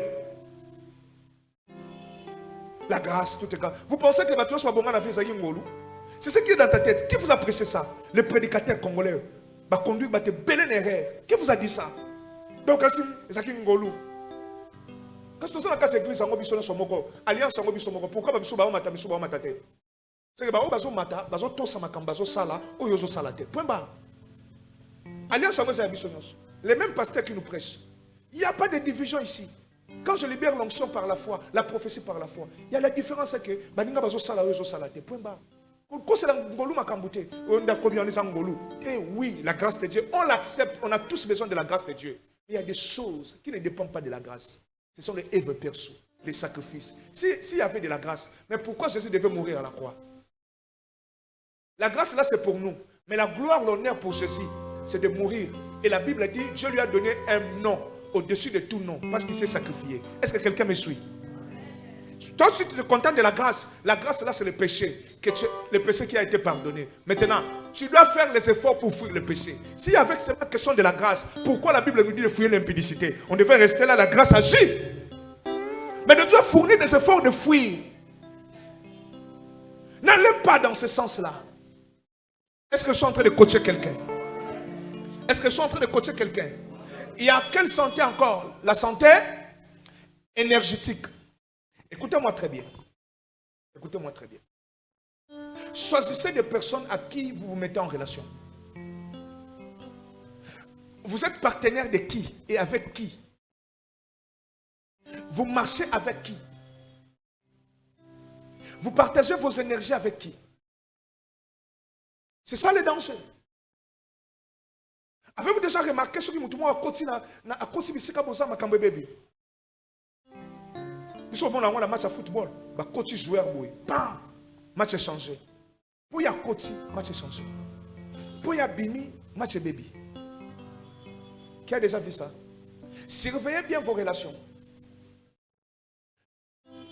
La grâce, tout est grâce. Vous pensez que les bâtiments sont bons à la vie, c'est ce qui est dans ta tête. Qui vous a prêché ça? Le prédicateur congolais. Va conduire, va te bêler les erreurs. Qui vous a dit ça? Donc, c'est qui ngolou. Quand tu as une église, alliance, pourquoi tu as une matate? C'est que tu as une matate, tu as une salate. Point barre. Alliance, les mêmes pasteurs qui nous prêchent. Il n'y a pas de division ici. Quand je libère l'onction par la foi, la prophétie par la foi, il y a la différence que baninga bazo sala oyo salate. Point barre. Et oui, la grâce de Dieu, on l'accepte, on a tous besoin de la grâce de Dieu. Mais il y a des choses qui ne dépendent pas de la grâce. Ce sont les œuvres perçues, les sacrifices. S'il y avait de la grâce, mais pourquoi Jésus devait mourir à la croix? La grâce là c'est pour nous. Mais la gloire, l'honneur pour Jésus, c'est de mourir. Et la Bible dit, Dieu lui a donné un nom au-dessus de tout nom, parce qu'il s'est sacrifié. Est-ce que quelqu'un me suit? Toi, si tu te contentes de la grâce là, c'est le péché. Le péché qui a été pardonné. Maintenant, tu dois faire les efforts pour fuir le péché. Si avec cette question de la grâce, pourquoi la Bible nous dit de fuir l'impudicité? On devait rester là, la grâce agit. Mais de Dieu fournir des efforts de fuir. N'allez pas dans ce sens-là. Est-ce que je suis en train de coacher quelqu'un? Est-ce que je suis en train de coacher quelqu'un? Il y a quelle santé encore? La santé énergétique. Écoutez-moi très bien. Écoutez-moi très bien. Choisissez des personnes à qui vous vous mettez en relation. Vous êtes partenaire de qui et avec qui? Vous marchez avec qui? Vous partagez vos énergies avec qui? C'est ça le danger. Avez-vous déjà remarqué ce qui m'a continué à continuer à bébé? Nous sommes dans un match de football. Le coach joueur, bam, match changé. Pour y a coach, match changé. Pour y a bimi, match baby. Qui a déjà vu ça? Surveillez bien vos relations.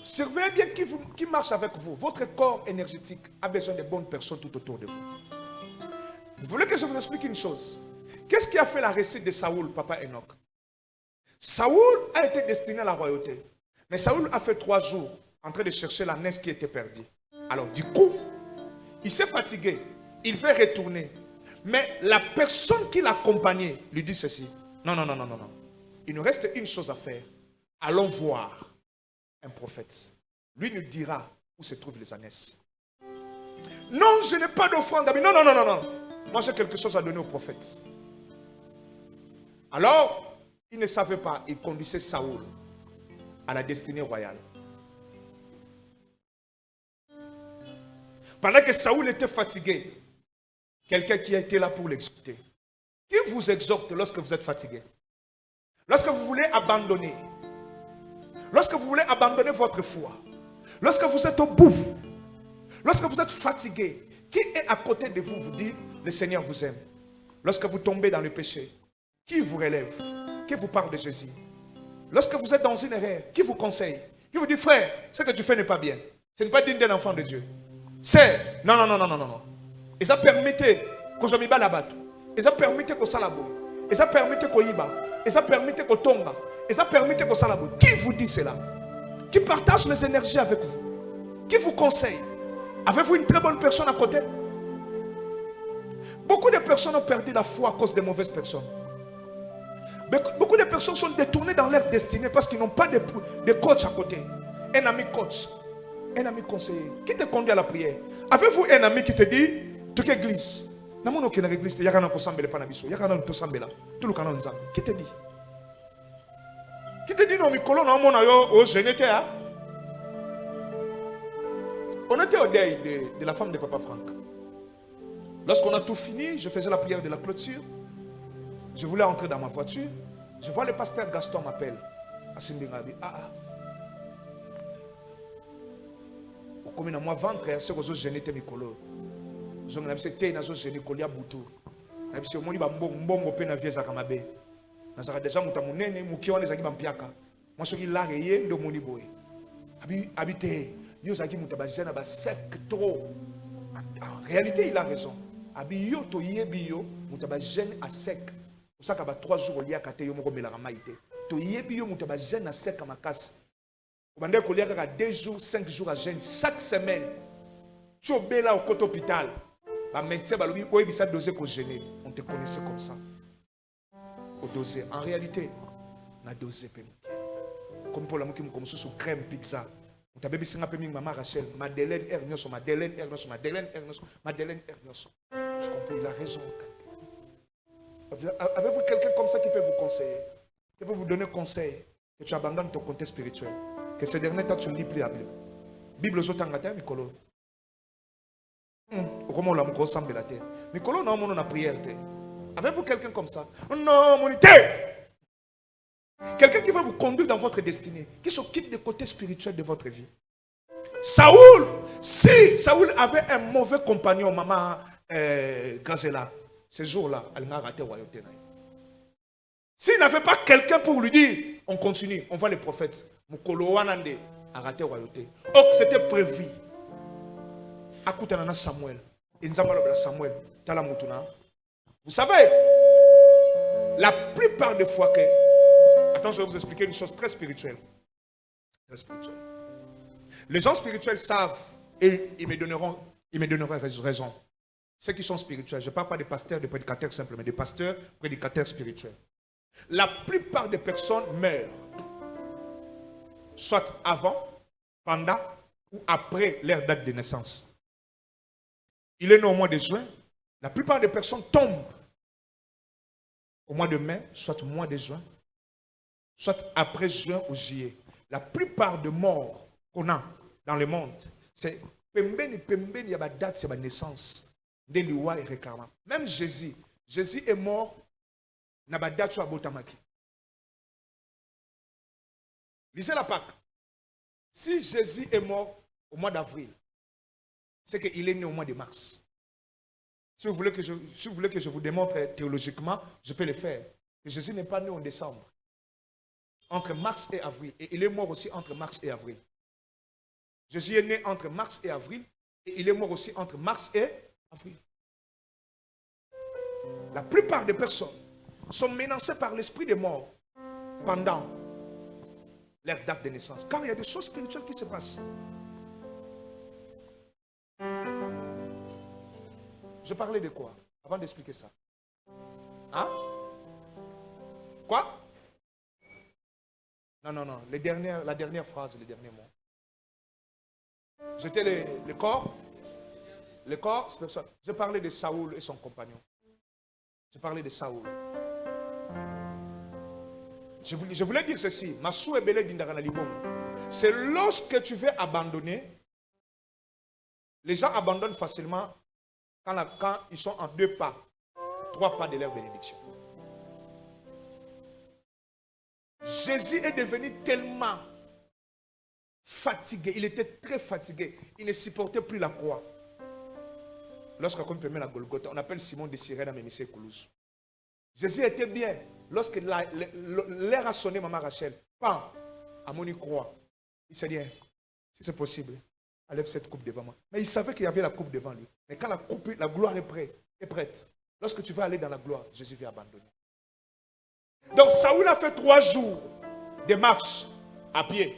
Surveillez bien qui marche avec vous. Votre corps énergétique a besoin de bonnes personnes tout autour de vous. Vous voulez que je vous explique une chose? Qu'est-ce qui a fait la réussite de Saoul, papa Enoch? Saoul a été destiné à la royauté. Mais Saoul a fait 3 jours en train de chercher la naisse qui était perdue. Alors du coup, il s'est fatigué. Il veut retourner. Mais la personne qui l'accompagnait lui dit ceci. Non. Il nous reste une chose à faire. Allons voir un prophète. Lui nous dira où se trouvent les ânesses. Non, je n'ai pas d'offrande. Non. Moi j'ai quelque chose à donner au prophète. Alors, il ne savait pas. Il conduisait Saoul à la destinée royale. Pendant que Saoul était fatigué, quelqu'un qui a été là pour l'exhorter. Qui vous exhorte lorsque vous êtes fatigué? Lorsque vous voulez abandonner. Lorsque vous voulez abandonner votre foi. Lorsque vous êtes au bout. Lorsque vous êtes fatigué. Qui est à côté de vous dit, le Seigneur vous aime. Lorsque vous tombez dans le péché. Qui vous relève? Qui vous parle de Jésus? Lorsque vous êtes dans une erreur, qui vous conseille? Qui vous dit, frère, ce que tu fais n'est pas bien. Ce n'est pas digne d'un enfant de Dieu. C'est, non. Et ça permettait que je me batte la batte. Et ça permettait que ça la boue. Et ça permettait que yiba. Et ça permettait que tonga. Et ça permettait que ça la boue. Qui vous dit cela? Qui partage les énergies avec vous? Qui vous conseille? Avez-vous une très bonne personne à côté? Beaucoup de personnes ont perdu la foi à cause des mauvaises personnes. Beaucoup de personnes sont détournées dans leur destinée parce qu'ils n'ont pas de coach à côté. Un ami coach, un ami conseiller. Qui te conduit à la prière? Avez-vous un ami qui te dit, tu es église? Qui te dit? Qui te dit non, Mikolo, non, mon ayo, je n'étais pas. On était au deuil de la femme de Papa Franck. Lorsqu'on a tout fini, je faisais la prière de la clôture. Je voulais entrer dans ma voiture. Je vois le pasteur Gaston m'appelle. Comme dans mon ventre, c'est que je gênais mes colos. Je me suis dit, je gêné colia boutou. Je me suis dit, je nazaka déjà muta munene mukiwa nezaki bampiaka moi soki la reye ndo moni boy habité yo zaki muta ba jeune ba sec trop en réalité il a raison abi yo to yebi yo muta ba jeune à sec osaka ba 3 jours liya kate yo moko melaka maite to yebi yo muta ba jeune à sec makasi obande ko liya kaka 2 jours 5 jours à jeûne chaque semaine tu obela au côté hôpital ba médecin ba lobi oyebisa doser ko jeûner on te connaissait comme ça au doser en réalité na doser pe comme pour la muki comme sous crème pizza on t'a bébé singa pe mingi maman Rachel Madeleine Ernyoso Madeleine Ernyoso Madeleine Ernyoso Madeleine Ernyoso je comprends il a raison. Avez-vous quelqu'un comme ça qui peut vous conseiller, qui peut vous donner conseil, que tu abandonnes ton côté spirituel, que ces derniers temps tu ne lis plus la Bible. Bible aux autres en Mikolo. Comment on l'a ensemble de la terre. Mikolo, non, on a prière. Avez-vous quelqu'un comme ça? Non, mon idée. Quelqu'un qui va vous conduire dans votre destinée, qui s'occupe du côté spirituel de votre vie. Saoul, si Saoul avait un mauvais compagnon, maman Gazela, ce jour-là, elle n'a raté la royauté. S'il n'avait pas quelqu'un pour lui dire, on continue, on voit les prophètes. Mukolo Wanande a raté la royauté. Oh, c'était prévu. Akutanana Samuel. Samuel. Vous savez, la plupart des fois que... Attends, je vais vous expliquer une chose très spirituelle. Très spirituelle. Les gens spirituels savent et ils me donneront raison. Ceux qui sont spirituels, je ne parle pas des pasteurs, des prédicateurs simples, mais des pasteurs, prédicateurs spirituels. La plupart des personnes meurent, soit avant, pendant ou après leur date de naissance. Il est né au mois de juin. La plupart des personnes tombent au mois de mai, soit au mois de juin, soit après juin ou juillet. La plupart des morts qu'on a dans le monde, c'est pembeni, il y a une date, c'est ma naissance. Même Jésus est mort na ba date à Botamaki. Lisez la Pâque. Si Jésus est mort au mois d'avril, c'est qu'il est né au mois de mars. Si vous voulez que je vous démontre théologiquement, je peux le faire. Que Jésus n'est pas né en décembre. Entre mars et avril. Et il est mort aussi entre mars et avril. Jésus est né entre mars et avril. Et il est mort aussi entre mars et avril. La plupart des personnes sont menacées par l'esprit des morts pendant leur date de naissance. Car il y a des choses spirituelles qui se passent. Je parlais de quoi avant d'expliquer ça? Hein? Quoi? Non. La dernière phrase, les derniers mots. J'étais le corps. Le corps spirituel. Je parlais de Saoul et son compagnon. Je parlais de Saoul. Je voulais dire ceci. C'est lorsque tu veux abandonner, les gens abandonnent facilement quand ils sont en 2 pas, 3 pas de leur bénédiction. Jésus est devenu tellement fatigué. Il était très fatigué. Il ne supportait plus la croix. Lorsqu'on peut mettre la Golgotha, on appelle Simon de Cyrène à Mémissé Koulouz. Jésus était bien. Lorsque l'air a sonné, maman Rachel, pan, à mon croix. Il s'est dit, si c'est possible, enlève cette coupe devant moi. Mais il savait qu'il y avait la coupe devant lui. Mais quand la gloire est prête, lorsque tu vas aller dans la gloire, Jésus vient abandonner. Donc Saoul a fait 3 jours de marche à pied.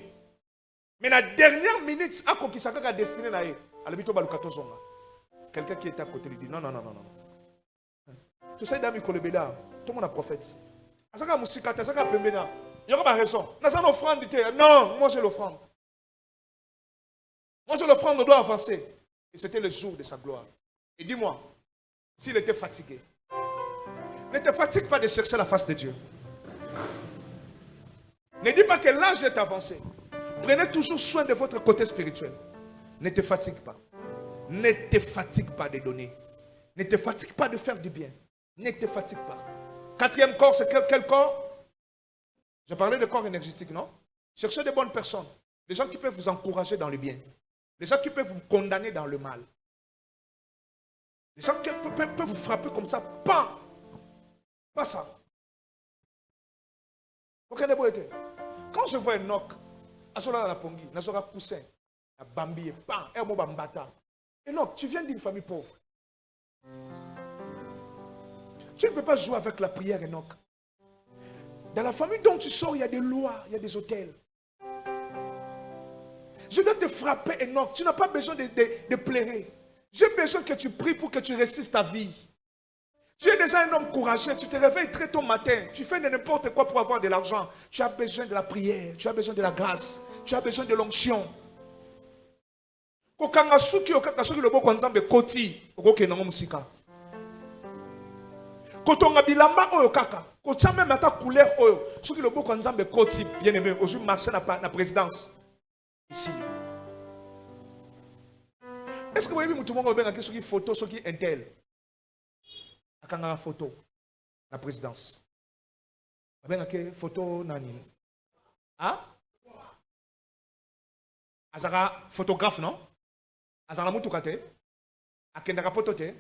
Mais la dernière minute, à quoi qui s'est destiné à l'habitude de quelqu'un qui était à côté lui dit non. Tout ça, il tout le monde a prophète. Il y a raison. Non, moi j'ai l'offrande. Moi j'ai l'offrande, on doit avancer. Et c'était le jour de sa gloire. Et dis-moi, s'il était fatigué, ne te fatigue pas de chercher la face de Dieu. Ne dis pas que l'âge est avancé. Prenez toujours soin de votre côté spirituel. Ne te fatigue pas. Ne te fatigue pas de donner. Ne te fatigue pas de faire du bien. Ne te fatigue pas. 4e corps, c'est quel corps? Je parlais de corps énergétique, non? Cherchez de bonnes personnes. Les gens qui peuvent vous encourager dans le bien. Les gens qui peuvent vous condamner dans le mal. Les gens qui peuvent vous frapper comme ça. Pas ça. Quand je vois Enoch, Azola la Pongi, Nazora Poussin, la Bambi, Pan, Ermo Bambata. Enoch, tu viens d'une famille pauvre. Tu ne peux pas jouer avec la prière, Enoch. Dans la famille dont tu sors, il y a des lois, il y a des hôtels. Je dois te frapper, Enoch. Tu n'as pas besoin de pleurer. J'ai besoin que tu pries pour que tu réussisses ta vie. Tu es déjà un homme courageux. Tu te réveilles très tôt matin. Tu fais n'importe quoi pour avoir de l'argent. Tu as besoin de la prière. Tu as besoin de la grâce. Tu as besoin de l'onction. Kokangasuki okakasuki lobo kwanzambe koti okoke nango musika. Kotonga bilamba oyo kaka. Kotia même ata couleur oyo. Soki lobo kwanzambe koti bien aimé. Aujourd'hui marcher na présidence. Ici. Est-ce que vous voyez mutu mongo benga soki photo soki intel? Akanga photo la présidence. Benga ke photo nani? Ah? Azara photographe non? Azara mutu kate? Akendaka photo te?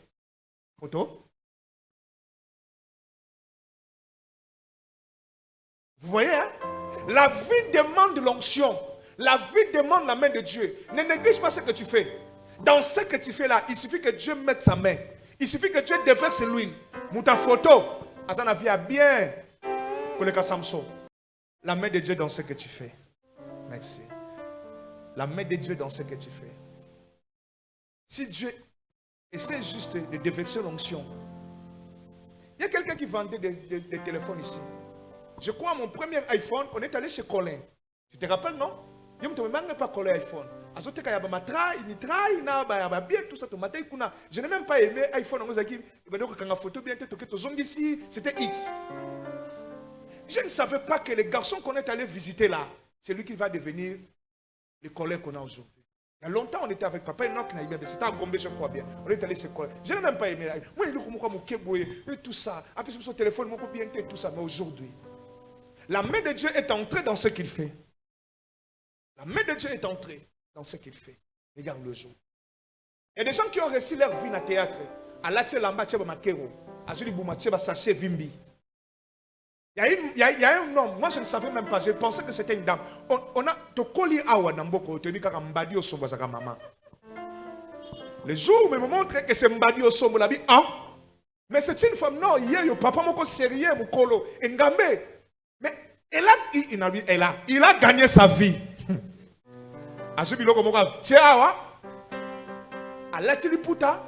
Photo? Vous voyez, hein? La vie demande l'onction. La vie demande la main de Dieu. Ne néglige pas ce que tu fais. Dans ce que tu fais là, il suffit que Dieu mette sa main. Il suffit que Dieu déverse l'huile. Mouta photo. Azana via bien. Koleka Samson. La main de Dieu dans ce que tu fais. Merci. La main de Dieu dans ce que tu fais. Si Dieu essaie juste de déverser l'onction. Il y a quelqu'un qui vendait des téléphones ici. Je crois à mon premier iPhone, on est allé chez Colin. Tu te rappelles, non? Je ne me demande pas Colin iPhone. Je n'ai même pas aimé iPhone. C'était X. Je ne savais pas que le garçon qu'on est allé visiter là, c'est lui qui va devenir le Colin qu'on a aujourd'hui. Il y a longtemps, on était avec papa Enoch, c'était à Gombe, je crois bien. On est allé chez Colin. Je n'ai même pas aimé. Moi, il y a tout ça. Après, son téléphone, tout ça. Mais aujourd'hui, la main de Dieu est entrée dans ce qu'il fait. La main de Dieu est entrée dans ce qu'il fait. Regarde le jour. Il y a des gens qui ont réussi leur vie dans le théâtre. À la télé, il y a un homme, moi je ne savais même pas, je pensais que c'était une dame. On a Tokoli Awa Namboko, Mbadi Osombo Zaka maman. Le jour où me montre que c'est Mbadi Osombo, la vie, hein? Mais c'est une femme, non, hier, yo papa moko sérieux, mukolo, Ngambe. Mais il a gagné sa vie. Azubiloko moka tiawa. Alatili puta.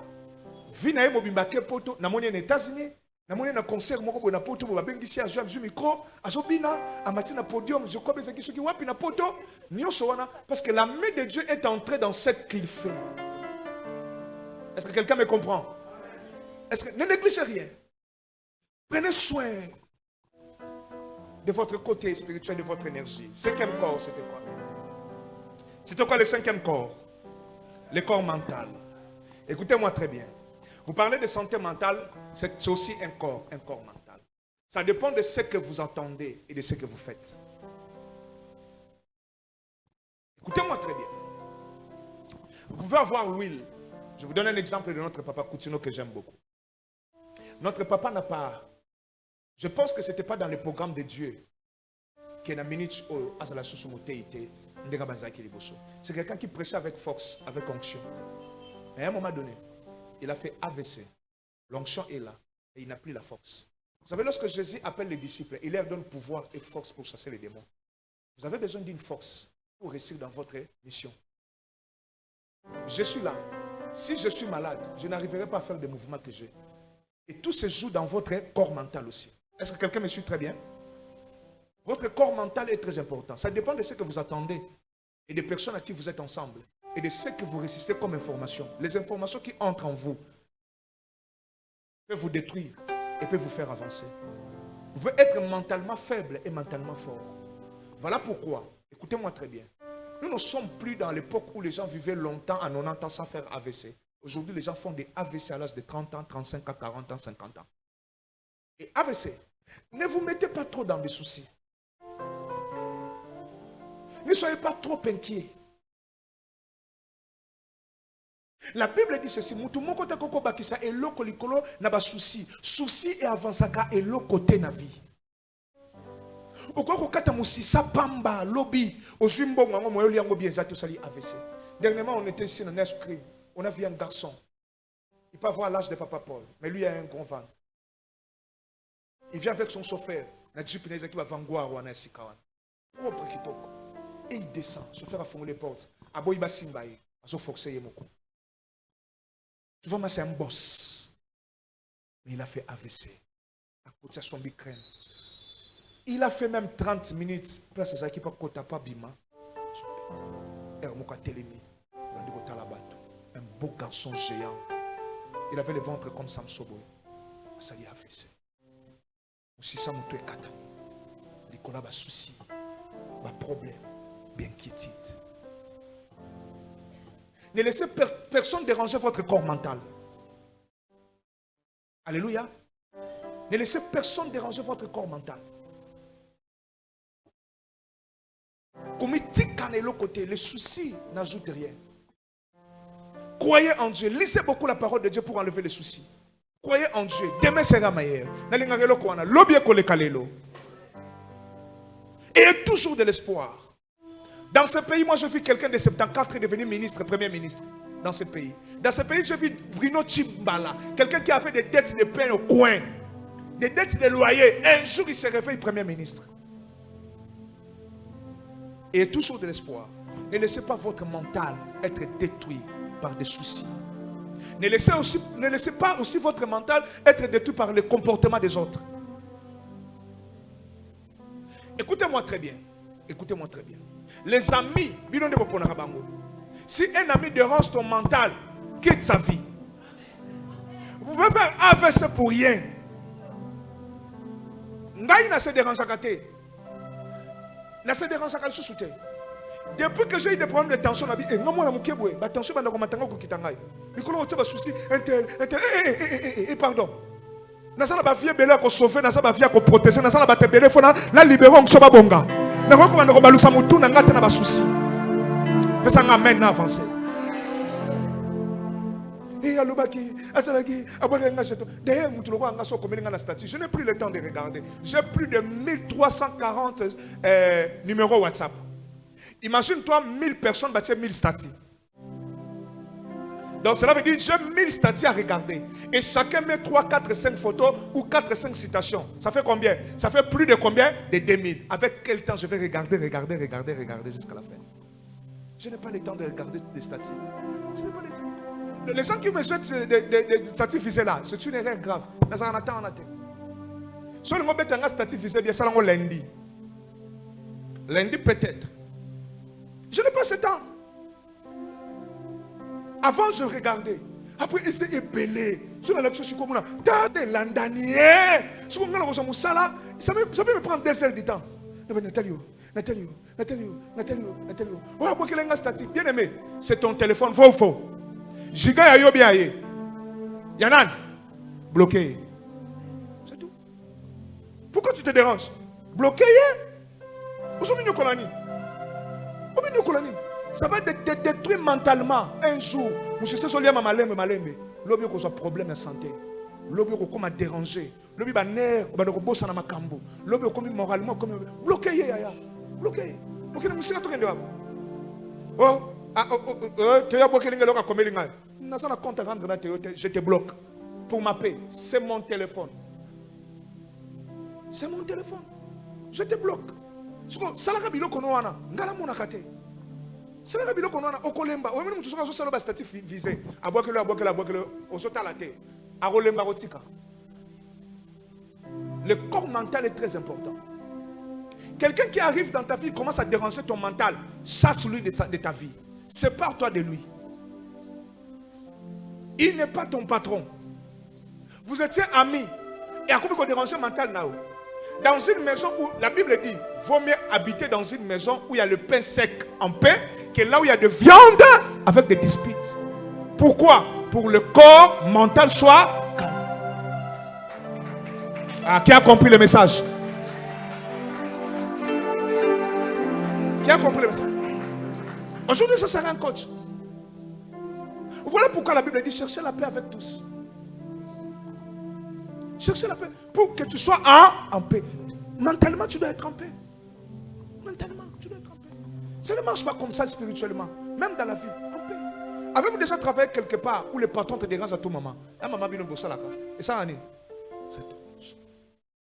Vina emo bimbake poto. Namoni en États-Unis. Namoni na concert moko na poto bo babengisi azu azu micro. Azobina amati na podium. Je crois que c'est qui wapi na poto. Nyoso wana parce que la main de Dieu est entrée dans ce qu'il fait. Est-ce que quelqu'un me comprend? Est-ce que ne négligez rien. Prenez soin de votre côté spirituel, de votre énergie. Cinquième corps, c'était quoi? C'était quoi le cinquième corps? Le corps mental. Écoutez-moi très bien. Vous parlez de santé mentale, c'est aussi un corps mental. Ça dépend de ce que vous entendez et de ce que vous faites. Écoutez-moi très bien. Vous pouvez avoir l'huile. Je vous donne un exemple de notre papa Coutinho que j'aime beaucoup. Notre papa n'a pas... Je pense que ce n'était pas dans le programme de Dieu. C'est quelqu'un qui prêchait avec force, avec onction. Mais à un moment donné, il a fait AVC. L'onction est là et il n'a plus la force. Vous savez, lorsque Jésus appelle les disciples, il leur donne pouvoir et force pour chasser les démons. Vous avez besoin d'une force pour réussir dans votre mission. Je suis là. Si je suis malade, je n'arriverai pas à faire des mouvements que j'ai. Et tout se joue dans votre corps mental aussi. Est-ce que quelqu'un me suit très bien? Votre corps mental est très important. Ça dépend de ce que vous attendez et des personnes à qui vous êtes ensemble et de ce que vous résistez comme information. Les informations qui entrent en vous peuvent vous détruire et peuvent vous faire avancer. Vous pouvez être mentalement faible et mentalement fort. Voilà pourquoi, écoutez-moi très bien, nous ne sommes plus dans l'époque où les gens vivaient longtemps à 90 ans sans faire AVC. Aujourd'hui, les gens font des AVC à l'âge de 30 ans, 35 ans, 40 ans, 50 ans. Et AVC, ne vous mettez pas trop dans des soucis. Ne soyez pas trop inquiets. La Bible dit ceci, souci et avansaka et l'autre côté na vie. Dernièrement, on était ici dans un esprit. On a vu un garçon. Il peut avoir l'âge de Papa Paul, mais lui a un grand van. Il vient avec son chauffeur. Et il descend. Le chauffeur a fermé les portes. Souvent, c'est un boss. Mais il a fait AVC. À côté de son bicrène. Il a fait même 30 minutes. Place ça qui pas kota pas bima. Un beau garçon géant. Il avait le ventre comme Samson. Ça y a AVC. Si ça me fait kata. Les collabs a souci. Pas problème. Bien inquiétude. Ne laissez personne déranger votre corps mental. Alléluia. Ne laissez personne déranger votre corps mental. Comme il côté, les soucis n'ajoutent rien. Croyez en Dieu. Lisez beaucoup la parole de Dieu pour enlever les soucis. Croyez en Dieu. Demain sera meilleur. Et toujours de l'espoir. Dans ce pays, moi, j'ai vu quelqu'un de 74 devenir ministre, premier ministre. Dans ce pays. Dans ce pays, j'ai vu Bruno Chimbala. Quelqu'un qui a fait des dettes de pain au coin. Des dettes de loyer. Un jour, il se réveille premier ministre. Et toujours de l'espoir. Ne laissez pas votre mental être détruit par des soucis. Ne laissez pas aussi votre mental être détruit par le comportement des autres. Écoutez-moi très bien. Écoutez-moi très bien. Les amis, si un ami dérange ton mental, quitte sa vie. Vous pouvez faire AVC pour rien. Depuis que j'ai eu des problèmes de tension, je suis pardon. Nasala ba vie bela ko sauver, nasala ba vie ko protéger, nasala ba te bele fona na libérer on soba bonga. Na ko komanda ko balusa mutu na ngata na ba souci. Pesa nga amen na avancer. Et alobaki, asalaki, abone nga cheto. D'ailleurs mutu loko nga so komeli nga na statut. Je n'ai plus le temps de regarder. J'ai plus de 1340 numéros WhatsApp. Imagine-toi 1000 personnes battent 1000 statuts. Donc cela veut dire j'ai 1000 statuts à regarder. Et chacun met 3, 4, 5 photos ou 4, 5 citations. Ça fait combien? Ça fait plus de combien? De 2000. Avec quel temps je vais regarder jusqu'à la fin? Je n'ai pas le temps de regarder des statuts. Je n'ai pas le temps. Les gens qui me jettent des statuts visés là, c'est une erreur grave. Si on met un statut visé, bien ça lundi. Lundi peut-être. Je n'ai pas ce temps. Avant, je regardais. Après, il s'est ébellé. Sur la lecture, je suis comme ça. T'as l'andanier. Ça peut me prendre 2 heures du temps. Nathalie. Bien aimé, c'est ton téléphone. Faux. Giga ya bien. Yanan. Bloqué. C'est tout. Pourquoi tu te déranges? Bloqué. Ça va te détruire mentalement. Un jour, monsieur Solia m'a malembe. L'objet qu'on soit problème de santé. L'objet qu'on m'a dérangé. L'objet qu'on nerf, qu'on a bossé dans ma cambo. L'objet qu'on moralement comme bloqué yaya. Bloqué. Bloqué le monsieur à tout le monde. Tu as bloqué les gens comme les gars. N'a pas compte à rendre je te bloque. Pour ma paix, c'est mon téléphone. C'est mon téléphone. Je te bloque. Ça la bilo qu'on a. Ngala mon akate. C'est la bilo qu'on a. Okolemba. Ou même tu seras sur le statut visé. Aboakele. Osota la terre. Arolemba rotika. Le corps mental est très important. Quelqu'un qui arrive dans ta vie commence à déranger ton mental. Chasse-lui de ta vie. Sépare-toi de lui. Il n'est pas ton patron. Vous étiez amis. Et à quoi vous dérangez mental now? Dans une maison où la Bible dit, vaut mieux habiter dans une maison où il y a le pain sec en paix que là où il y a de viande avec des disputes. Pourquoi? Pour le corps mental soit calme. Qui a compris le message? Qui a compris le message? Aujourd'hui, ça sera un coach. Voilà pourquoi la Bible dit cherchez la paix avec tous. Cherchez la paix pour que tu sois en paix. Mentalement, tu dois être en paix. Mentalement, tu dois être en paix. Ça ne marche pas comme ça spirituellement. Même dans la vie, en paix. Avez-vous déjà travaillé quelque part où le patron te dérange à tout moment? Et ça, Annie,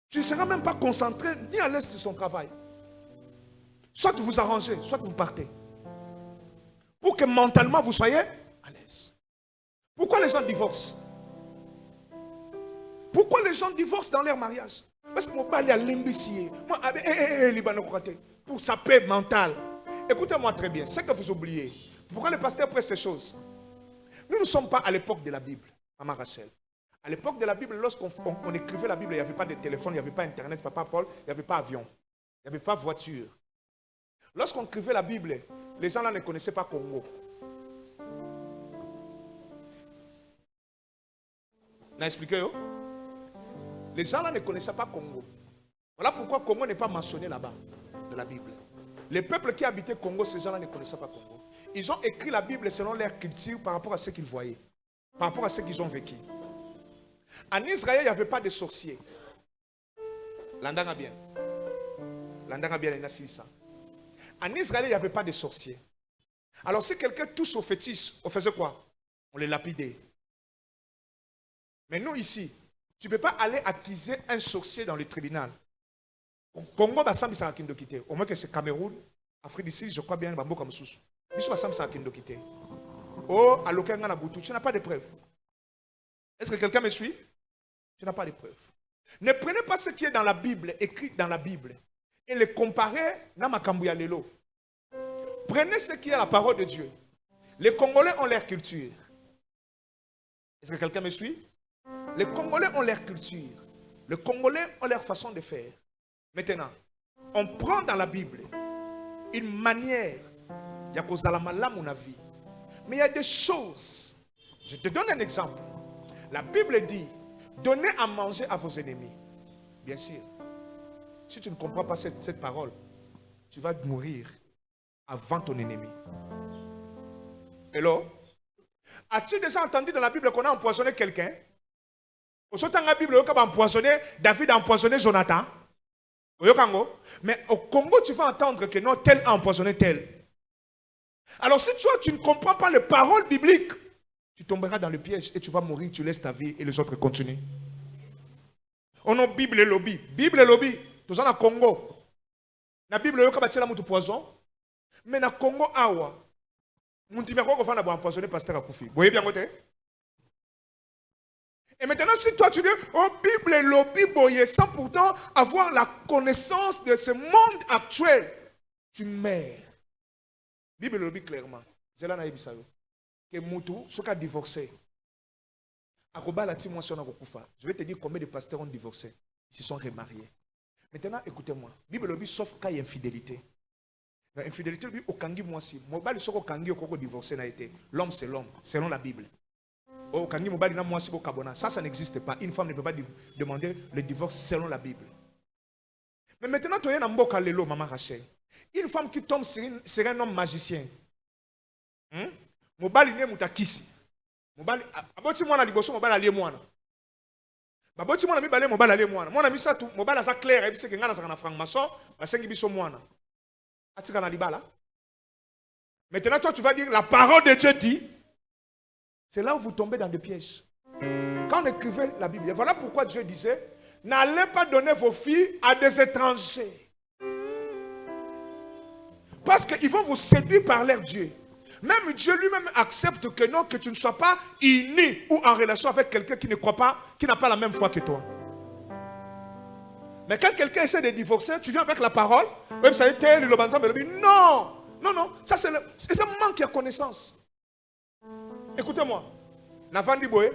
tu ne seras même pas concentré ni à l'aise sur son travail. Soit vous arrangez, soit vous partez. Pour que mentalement vous soyez à l'aise. Pourquoi les gens divorcent? Pourquoi les gens divorcent dans leur mariage? Parce que mon père est à l'imbécile. Pour sa paix mentale. Écoutez-moi très bien, c'est que vous oubliez. Pourquoi le pasteur presse ces choses? Nous ne sommes pas à l'époque de la Bible, Maman Rachel. À l'époque de la Bible, lorsqu'on écrivait la Bible, il n'y avait pas de téléphone, il n'y avait pas Internet, Papa Paul, il n'y avait pas avion, il n'y avait pas voiture. Lorsqu'on écrivait la Bible, les gens là ne connaissaient pas Congo. N'a expliqué yo? Les gens là ne connaissaient pas Congo. Voilà pourquoi Congo n'est pas mentionné là-bas, dans la Bible. Les peuples qui habitaient Congo, ces gens-là ne connaissaient pas Congo. Ils ont écrit la Bible selon leur culture par rapport à ce qu'ils voyaient, par rapport à ce qu'ils ont vécu. En Israël, il n'y avait pas de sorciers. L'andanga bien. L'andanga bien, il y a ça. En Israël, il n'y avait pas de sorciers. Alors si quelqu'un touche au fétiche, on faisait quoi? On les lapidait. Mais nous ici, tu ne peux pas aller accuser un sorcier dans le tribunal. Congo, au moins que c'est Cameroun, Afrique du Sud, je crois bien, Bambo comme sous. Oh, à l'occasion de tu n'as pas de preuves. Est-ce que quelqu'un me suit? Tu n'as pas de preuves. Ne prenez pas ce qui est dans la Bible, écrit dans la Bible, et le comparez dans Makambuya Lelo. Prenez ce qui est la parole de Dieu. Les Congolais ont leur culture. Est-ce que quelqu'un me suit? Les Congolais ont leur culture. Les Congolais ont leur façon de faire. Maintenant, on prend dans la Bible une manière, il y a mon avis. Mais il y a des choses. Je te donne un exemple. La Bible dit, donnez à manger à vos ennemis. Bien sûr. Si tu ne comprends pas cette parole, tu vas mourir avant ton ennemi. Hello? As-tu déjà entendu dans la Bible qu'on a empoisonné quelqu'un? Au dans la Bible, on a empoisonné, David a empoisonné Jonathan. Mais au Congo, tu vas entendre que non, tel a empoisonné tel. Alors si toi, tu ne comprends pas les paroles bibliques, tu tomberas dans le piège et tu vas mourir, tu laisses ta vie et les autres continuent. On a Bible et lobby. Bible et lobby. Tout ça dans le Congo. La Bible, il y a un poison. Mais dans le Congo, il y a un empoisonné pasteur Akoufi. Vous voyez bien côté? Et maintenant, si toi tu dis, oh, Bible et lobby, boye, sans pourtant avoir la connaissance de ce monde actuel, tu meurs. Bible et lobby, clairement. C'est là que Moutou, ceux qui ont divorcé, je vais te dire combien de pasteurs ont divorcé. Ils se sont remariés. Maintenant, écoutez-moi. Bible et lobby, sauf qu'il y a infidélité. L'infidélité, lui, au Kangi, moi aussi. L'homme, c'est l'homme, selon la Bible. Ça n'existe pas. Une femme ne peut pas demander le divorce selon la Bible. Mais maintenant, tu as un mboka lelo, Maman Rachel. Une femme qui tombe sur un homme magicien. Mobali ne mutakisi. Mobali aboti mwana liboso mobali alie mwana. Baboti mwana mibale mobali alie mwana. Mwana misatu mobali asa clair ebise ke ngana sakana franc-maçon, basengi biso mwana. Atika na libala. Maintenant toi tu vas dire la parole de Dieu dit. C'est là où vous tombez dans des pièges. Quand on écrivait la Bible, voilà pourquoi Dieu disait, n'allez pas donner vos filles à des étrangers. Parce qu'ils vont vous séduire par leur Dieu. Même Dieu lui-même accepte que non, que tu ne sois pas uni ou en relation avec quelqu'un qui ne croit pas, qui n'a pas la même foi que toi. Mais quand quelqu'un essaie de divorcer, tu viens avec la parole, même ça a été le non, non, non, ça c'est un manque de connaissance. Écoutez-moi, Navandi Boé,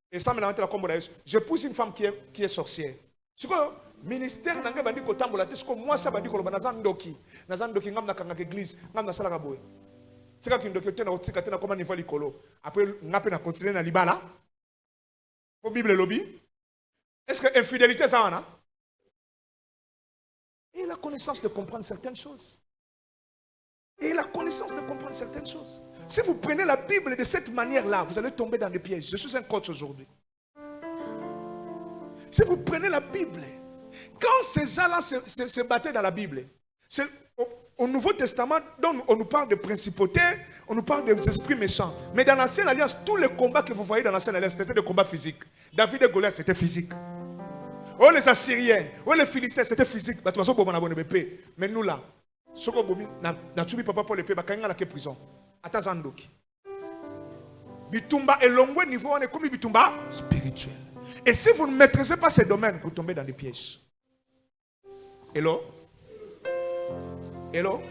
et ça me l'a la combo je pousse une femme qui est sorcière. C'est quoi ministère n'a pas dit que tambola, c'est comme moi ça va dire que nazandoki ngam na kanga église, ngam na sala boé. C'est quoi qui ndoki tena otika tena comment niveau likolo. Après ngape na continuer na libala. Pour Bible lobby. Est-ce que infidélité ça en a? Et la connaissance de comprendre certaines choses. Et la connaissance de comprendre certaines choses. Si vous prenez la Bible de cette manière-là, vous allez tomber dans des pièges. Je suis un coach aujourd'hui. Si vous prenez la Bible, quand ces gens-là se battaient dans la Bible, Au Nouveau Testament, on nous parle de principautés, on nous parle des esprits méchants. Mais dans l'Ancienne Alliance, tous les combats que vous voyez dans l'Ancienne Alliance, c'était des combats physiques. David et Goliath, c'était physique. Oh, les Assyriens, oh, les Philistins, c'était physique. Mais nous là, papa pour l'épée, la prison. Atazandoki. Bitumba est long niveau, on est comme bitumba spirituel. Et si vous ne maîtrisez pas ces domaines, vous tombez dans des pièges. Hello? Hello?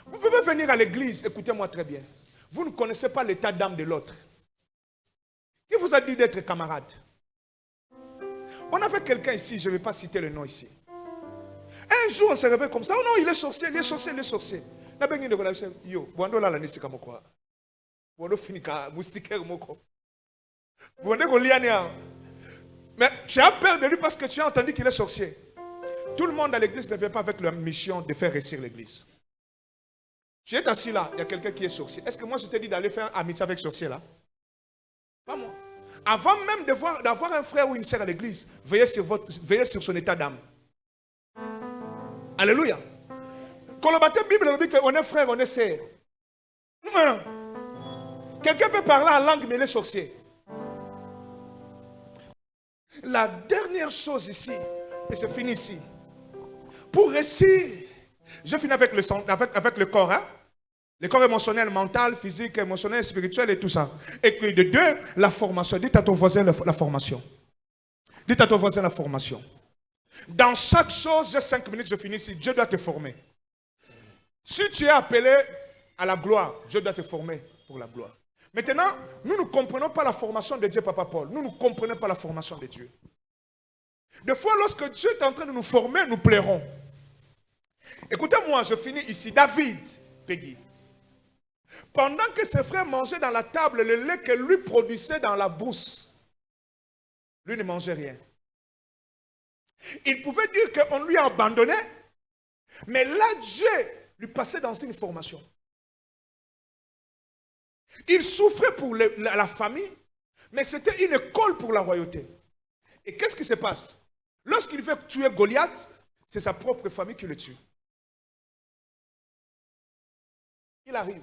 Vous pouvez venir à l'église, écoutez-moi très bien. Vous ne connaissez pas l'état d'âme de l'autre. Qui vous a dit d'être camarade? On avait quelqu'un ici, je ne vais pas citer le nom ici. Un jour, on s'est réveillé comme ça. Oh non, il est sorcier, il est sorcier, il est sorcier. Yo, Boando la nisika moko. Boando finika moustiquaire moko. Boando goliania. Mais tu as peur de lui parce que tu as entendu qu'il est sorcier. Tout le monde à l'église ne vient pas avec la mission de faire réussir l'église. Tu es assis là, il y a quelqu'un qui est sorcier. Est-ce que moi je t'ai dit d'aller faire amitié avec sorcier là? Pas moi. Avant même d'avoir un frère ou une sœur à l'église, veillez sur son état d'âme. Alléluia. Quand le baptême Bible dit qu'on est frère, on est sœur. Quelqu'un peut parler en langue, mais il est sorcier. La dernière chose ici, et je finis ici. Pour réussir, je finis avec le corps. Hein? Le corps émotionnel, mental, physique, émotionnel, spirituel et tout ça. Et puis de deux, la formation. Dites à ton voisin la formation. Dites à ton voisin la formation. Dans chaque chose, j'ai 5 minutes, je finis ici. Dieu doit te former. Si tu es appelé à la gloire, Dieu doit te former pour la gloire. Maintenant, nous ne comprenons pas la formation de Dieu, Papa Paul. Nous ne comprenons pas la formation de Dieu. Des fois, lorsque Dieu est en train de nous former, nous plairons. Écoutez-moi, je finis ici. David, Peggy. Pendant que ses frères mangeaient dans la table le lait que lui produisait dans la brousse, lui ne mangeait rien. Il pouvait dire qu'on lui a abandonné, mais là, Dieu lui passait dans une formation. Il souffrait pour la famille, mais c'était une école pour la royauté. Et qu'est-ce qui se passe? Lorsqu'il veut tuer Goliath, c'est sa propre famille qui le tue. Il arrive.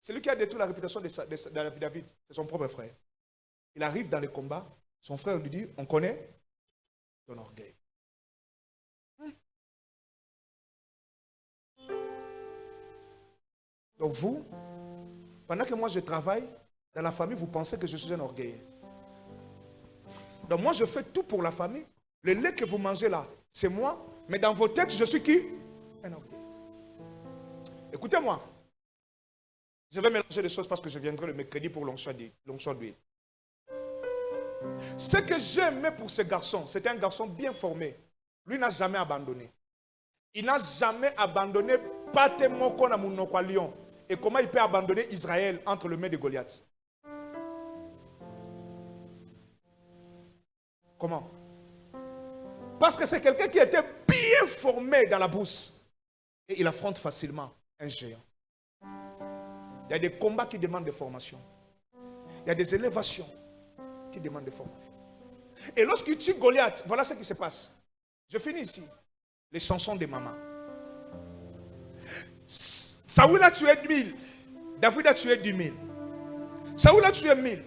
C'est lui qui a détruit la réputation de David. C'est son propre frère. Il arrive dans le combat. Son frère lui dit, on connaît ton orgueil. Donc vous, pendant que moi je travaille, dans la famille, vous pensez que je suis un orgueilleux. Donc moi je fais tout pour la famille. Le lait que vous mangez là, c'est moi. Mais dans vos têtes, je suis qui? Un orgueilleux. Écoutez-moi. Je vais mélanger les choses parce que je viendrai le mercredi pour l'onction d'huile. Ce que j'aimais pour ce garçon, c'était un garçon bien formé. Lui n'a jamais abandonné. Il n'a jamais abandonné Patemoko na Munokwa Lion. Et comment il peut abandonner Israël entre les mains de Goliath? Comment? Parce que c'est quelqu'un qui était bien formé dans la bourse. Et il affronte facilement un géant. Il y a des combats qui demandent des formations. Il y a des élévations qui demandent des formations. Et lorsqu'il tue Goliath, voilà ce qui se passe. Je finis ici. Les chansons des mamans. Saoul a tué 1000. David a tué 10 000. Saoul a tué 1000.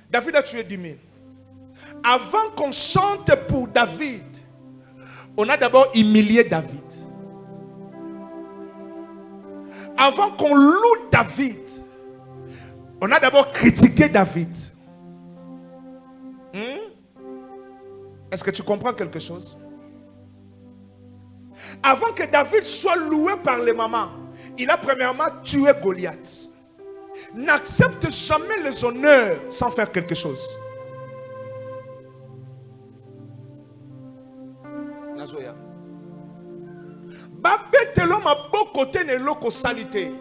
David a tué 10 000. Avant qu'on chante pour David, on a d'abord humilié David. Avant qu'on loue David, on a d'abord critiqué David. Est-ce que tu comprends quelque chose? Avant que David soit loué par les mamans, il a premièrement tué Goliath. N'accepte jamais les honneurs sans faire quelque chose. Nazoya. Babetelo maboko te loko salité.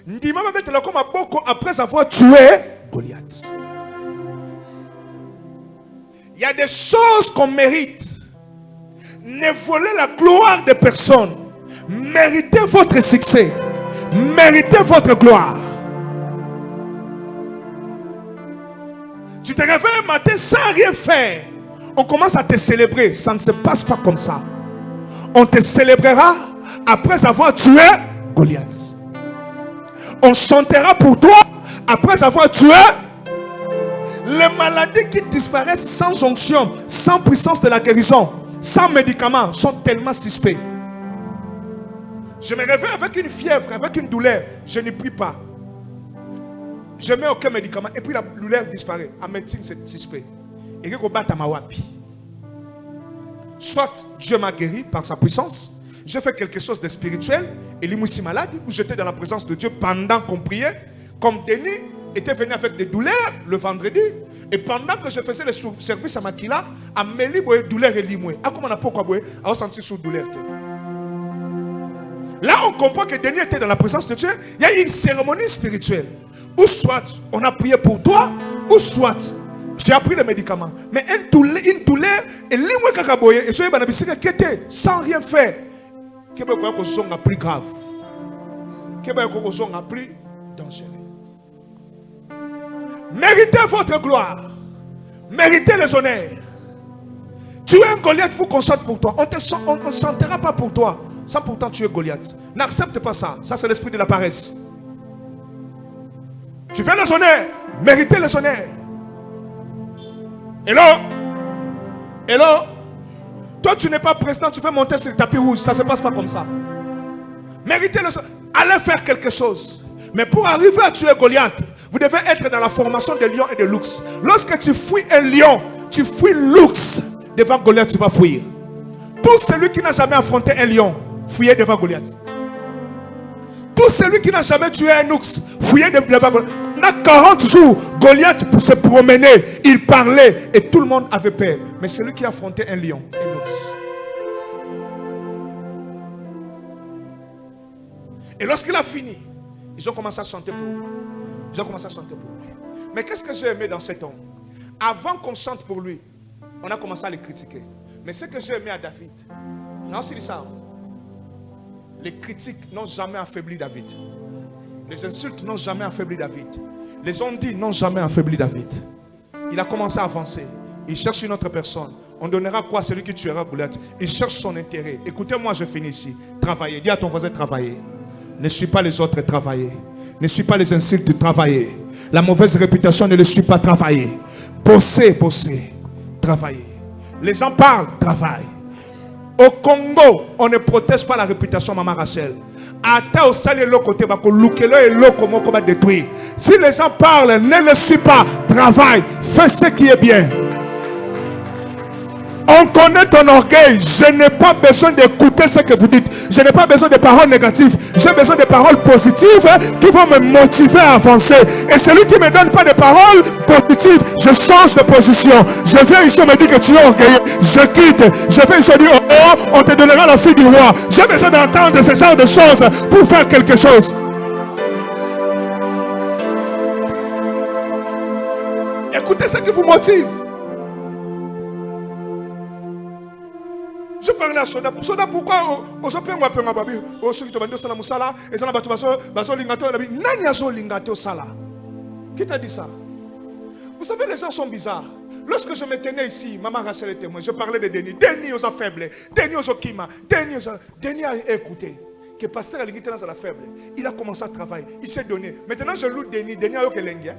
Ndima babetelo maboko après avoir tué Goliath. Il y a des choses qu'on mérite. Ne volez la gloire de personne. Méritez votre succès. Méritez votre gloire. Tu te réveilles un matin sans rien faire. On commence à te célébrer. Ça ne se passe pas comme ça. On te célébrera après avoir tué Goliath. On chantera pour toi après avoir tué. Les maladies qui disparaissent sans onction, sans puissance de la guérison, sans médicaments, sont tellement suspects. Je me réveille avec une fièvre, avec une douleur. Je ne prie pas. Je ne mets aucun médicament. Et puis la douleur disparaît. En médecine, c'est suspect. Et que soit Dieu m'a guéri par sa puissance. J'ai fait quelque chose de spirituel. Et lui, si malade, où j'étais dans la présence de Dieu pendant qu'on priait. Comme Denis était venu avec des douleurs le vendredi. Et pendant que je faisais le service à Makila, à Meli, douleur et limoué. À comment on a pourquoi on a senti sous douleur. Là, on comprend que Denis était dans la présence de Dieu. Il y a une cérémonie spirituelle. Ou soit on a prié pour toi, ou soit j'ai appris les médicaments. Mais une douleur, et limoué kakaboye, et soyez banabisika qui était sans rien faire. Qu'est-ce qu'on a plus grave? Qu'est-ce qu'on a plus dangereux? Méritez votre gloire. Méritez les honneurs. Tu es un Goliath pour qu'on chante pour toi. On ne chantera pas pour toi sans pourtant tuer Goliath. N'accepte pas ça. Ça, c'est l'esprit de la paresse. Tu veux les honneurs. Méritez les honneurs. Hello. Toi, tu n'es pas président. Tu veux monter sur le tapis rouge. Ça ne se passe pas comme ça. Méritez les honneurs. Allez faire quelque chose. Mais pour arriver à tuer Goliath, vous devez être dans la formation de lions et de loups. Lorsque tu fuis un lion, tu fuis loups. Devant Goliath, tu vas fuir. Tout celui qui n'a jamais affronté un lion, fuyez devant Goliath. Tout celui qui n'a jamais tué un ours, fuyez devant Goliath. Dans 40 jours, Goliath se promenait, il parlait et tout le monde avait peur. Mais celui qui a affronté un lion, un ours. Et lorsqu'il a fini, ils ont commencé à chanter pour lui. Mais qu'est-ce que j'ai aimé dans cet homme? Avant qu'on chante pour lui, on a commencé à le critiquer. Mais ce que j'ai aimé à David, non, c'est ça. Les critiques n'ont jamais affaibli David. Les insultes n'ont jamais affaibli David. Les on-dit n'ont jamais affaibli David. Il a commencé à avancer. Il cherche une autre personne. On donnera quoi à celui qui tuera Goliath? Il cherche son intérêt. Écoutez-moi, je finis ici. Travaillez. Dis à ton voisin, travailler. Ne suis pas les autres, travailler. Ne suis pas les insultes, travailler. La mauvaise réputation, ne le suis pas, travailler. Bosser, travailler. Les gens parlent, travail. Au Congo, on ne protège pas la réputation, Maman Rachel. Si les gens parlent, ne le suis pas, travaille, fais ce qui est bien. On connaît ton orgueil. Je n'ai pas besoin d'écouter ce que vous dites. Je n'ai pas besoin de paroles négatives. J'ai besoin de paroles positives qui vont me motiver à avancer. Et celui qui ne me donne pas de paroles positives, je change de position. Je viens ici, on me dit que tu es orgueilleux. Je quitte. Je viens ici, on dit, oh, on te donnera la fille du roi. J'ai besoin d'entendre ce genre de choses pour faire quelque chose. Écoutez ce qui vous motive. Je parle à Soda. Soda, pourquoi on se peut m'appeler ma babi? On se dit que ça la musala et ça la baso lingato la bi. Nani azo lingato sala? Qui t'a dit ça? Vous savez, les gens sont bizarres. Lorsque je me tenais ici, Maman Rachel est témoin. Je parlais de Denis. Denis aux faibles. Denis aux Kima. Denis a écouté. Que pasteur a l'ingité dans la faible. Il a commencé à travailler. Il s'est donné. Maintenant, je loue Denis. Denis a eu Kelengia.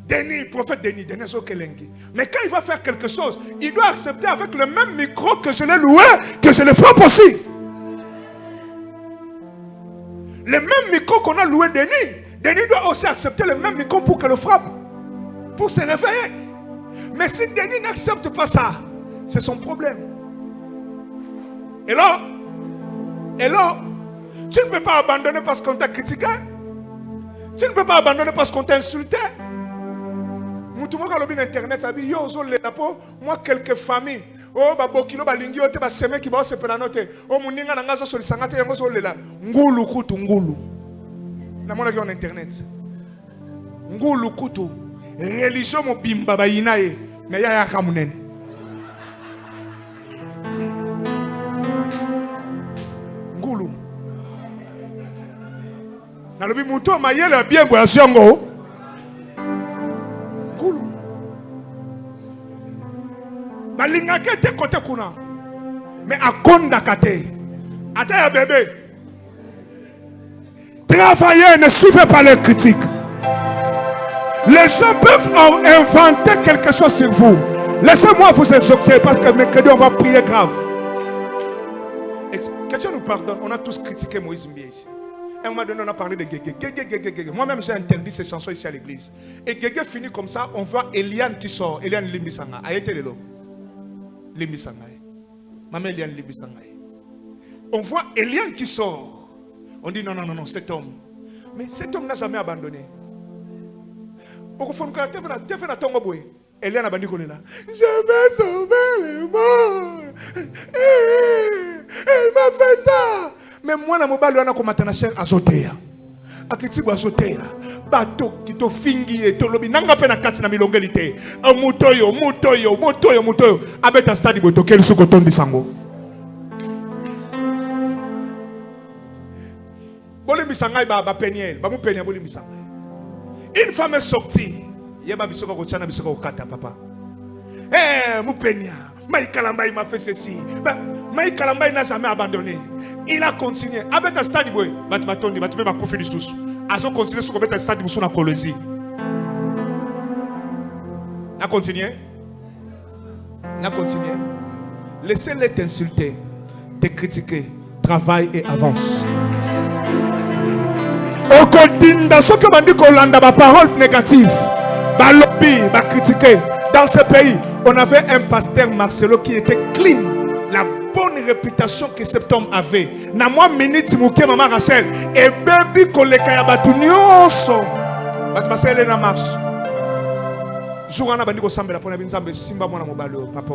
Denis, prophète Denis, Denis Okelengi. Mais quand il va faire quelque chose, il doit accepter avec le même micro que je l'ai loué, que je le frappe aussi. Le même micro qu'on a loué Denis, Denis doit aussi accepter le même micro pour que le frappe, pour se réveiller. Mais si Denis n'accepte pas ça, c'est son problème. Et là, tu ne peux pas abandonner parce qu'on t'a critiqué. Tu ne peux pas abandonner parce qu'on t'a insulté. Internet, moi quelques familles, oh babokilo balingi ote ba semaine qui va se planoter, oh muninga na ngazo soli sangate yango zo lela ngulu kutu ngulu. Na mona ki on internet. Ngulu kutu religion mo bimba ba inaye, mais ya ka munene. Ngulu. Na lobi muto mayele bien boya songo. Mais à Kondakate. Attends, bébé. Travaillez, ne suivez pas les critiques. Les gens peuvent inventer quelque chose sur vous. Laissez-moi vous exhorter parce que mercredi on va prier grave. Que Dieu nous pardonne. On a tous critiqué Moïse Mbie ici. Et à un moment donné, on a parlé de Guégué. Moi-même, j'ai interdit ces chansons ici à l'église. Et Guégué finit comme ça. On voit Eliane qui sort. Eliane Limbisanga. Aïete Lelo. Limbisanga. Maman Eliane Limbisanga. On voit Eliane qui sort. On dit non, non, non, non, cet homme. Mais cet homme n'a jamais abandonné. Eliane a bandit là. Je vais sauver les morts. Elle m'a fait ça. Mais moi, je suis cher azotea. Akitibu azotea. Bato kito fingi et tolobi. Nanga pena kati na milongelite. Mutoyo. Abeta stadi boto keli sukoton bisango. Boli bisangai ba peniel. Ba mu peniel boli bisangai. Une femme est sortie. Yeba bisoko kochana bisoko kata papa. Moupenia, Maï Kalambaï m'a fait ceci. Maï Kalambaï n'a jamais abandonné. Il a continué. Avec un stade, il a continué sur le stade de la Colosie. Il a continué. Laissez-les t'insulter, te critiquer, travaille et avance. Au quotidien, ce que m'a dit qu'on a des paroles négatives, bah lobby, bah critiquer. Dans ce pays, on avait un pasteur Marcelo qui était clean. La bonne réputation que cet homme avait. Na moi minute mouké maman Rachel et baby koleka ya batu nyonso. Batu basele na marche. Jour on a bandi ko sambela pona binzambe simba mwana mobalo papa.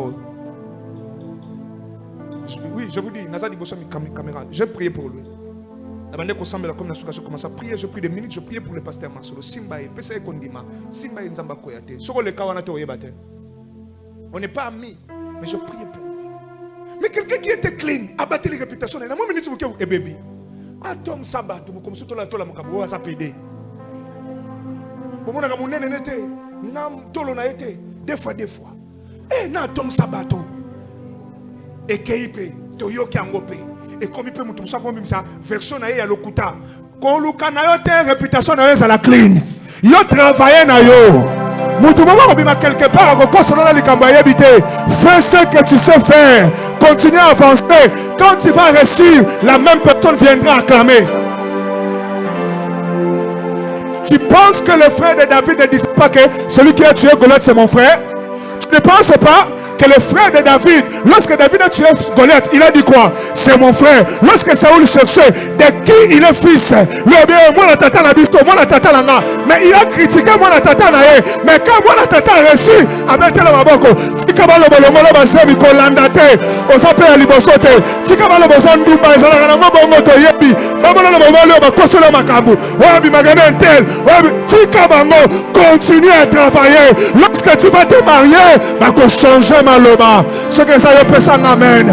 Oui, je vous dis, Nazadi Bosso mi caméra. J'ai prié pour lui. La bande ko sambela comme na suka je commence à prier, je prie des minutes, je priais pour le pasteur Marcelo. Simba e pesa e kondima. Simba e nzamba koyate. Soko le kawana to yebate. On n'est pas amis, mais je priais pour lui. Mais quelqu'un qui était clean, a battu les réputations. Et dans mon minute, vous et bébé. Atom Samba, comme si tu l'as tola mokabo, à pédé. Bon, on a mon nez n'était, nam tolo na été, des fois. Eh, na Tom Sabato. Et Keipe, Toyo Kangope. Et comme il peut me ça, comme ça, version na ya lokuta. Quand Luka na yo te réputation na yo à la clean. Yo travaillé na yo. Quelque part, fais ce que tu sais faire. Continue à avancer. Quand tu vas réussir, la même personne viendra acclamer. Tu penses que le frère de David ne dit pas que celui qui a tué Goliath c'est mon frère? Tu ne penses pas que le frère de David, lorsque David a tué Goliath, il a dit quoi? C'est mon frère. Lorsque Saoul cherchait de qui il est fils, mais il a critiqué mon tata. Mais quand mon tata a réussi, avec la maboko, Tikabalo Bolomolo Basemi Kolandate, Osape Libosote, Tikabalo Bozandumba, Zalango Bongo Yebi, Babolo Momolo, Bakosolo Makabu, Wabi Magabentel, Tikabango, continue à travailler. Lorsque tu vas te marier, Bako changer maloba. Ce que ça y peut ça amen.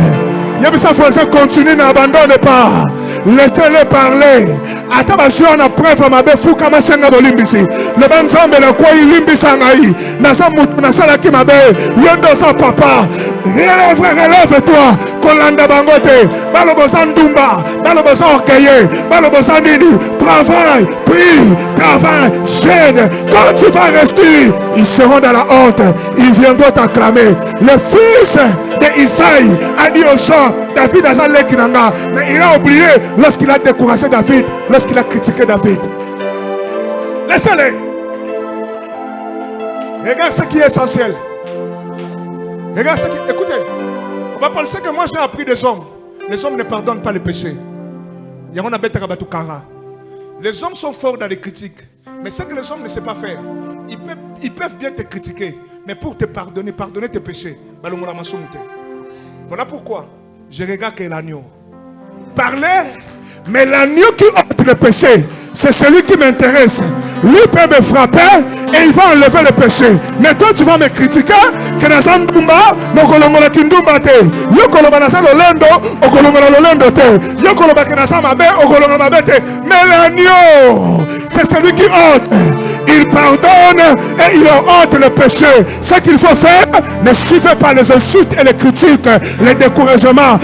Yebisa français continue, n'abandonne pas. Laissez-les parler. Atabasio na preuve ma be fuka masenga bolimbisi. Le banzambe le quoi ilimbisa ngai. Nasa mutu na sala ki mabe. Yondo sa papa. Relève-toi. Kolanda bangote. Balobosa ndumba. Balobosa orgueilleux. Balobosa nini. Travaille. Prie. Travaille. Gêne. Quand tu vas rester, ils seront dans la honte. Ils viendront t'acclamer. Le fils d'Isaïe a dit aux gens, David a zalé kinanga. Mais il a oublié lorsqu'il a découragé David, lorsqu'il a critiqué David. Laissez-les. Regarde ce qui est essentiel. Regarde ce qui... Écoutez, on va penser que moi j'ai appris des hommes. Les hommes ne pardonnent pas les péchés. Les hommes sont forts dans les critiques. Mais ce que les hommes ne savent pas faire, ils peuvent bien te critiquer. Mais pour te pardonner tes péchés, voilà pourquoi je regarde que l'agneau. Parler, mais l'agneau qui ôte le péché, c'est celui qui m'intéresse. Lui peut me frapper et il va enlever le péché. Mais toi tu vas me critiquer que dans un dumba, mon colongola kindumba te. Yo koloba na sa lolendo, o kolongola lolendo te. Yo koloba que na sa mabe, o kolongola mabe te. Mais l'agneau, c'est celui qui ôte. il pardonne et il ôte le péché. Ce qu'il faut faire, ne suivez pas les insultes et les critiques, les découragements.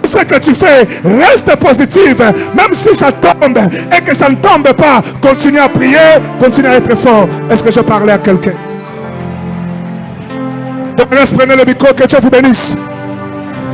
Ce que tu fais, reste positive, même si ça tombe et que ça ne tombe pas. Continue à prier, continue à être fort. Est-ce que je parlais à quelqu'un? Prenez le micro, que Dieu vous bénisse.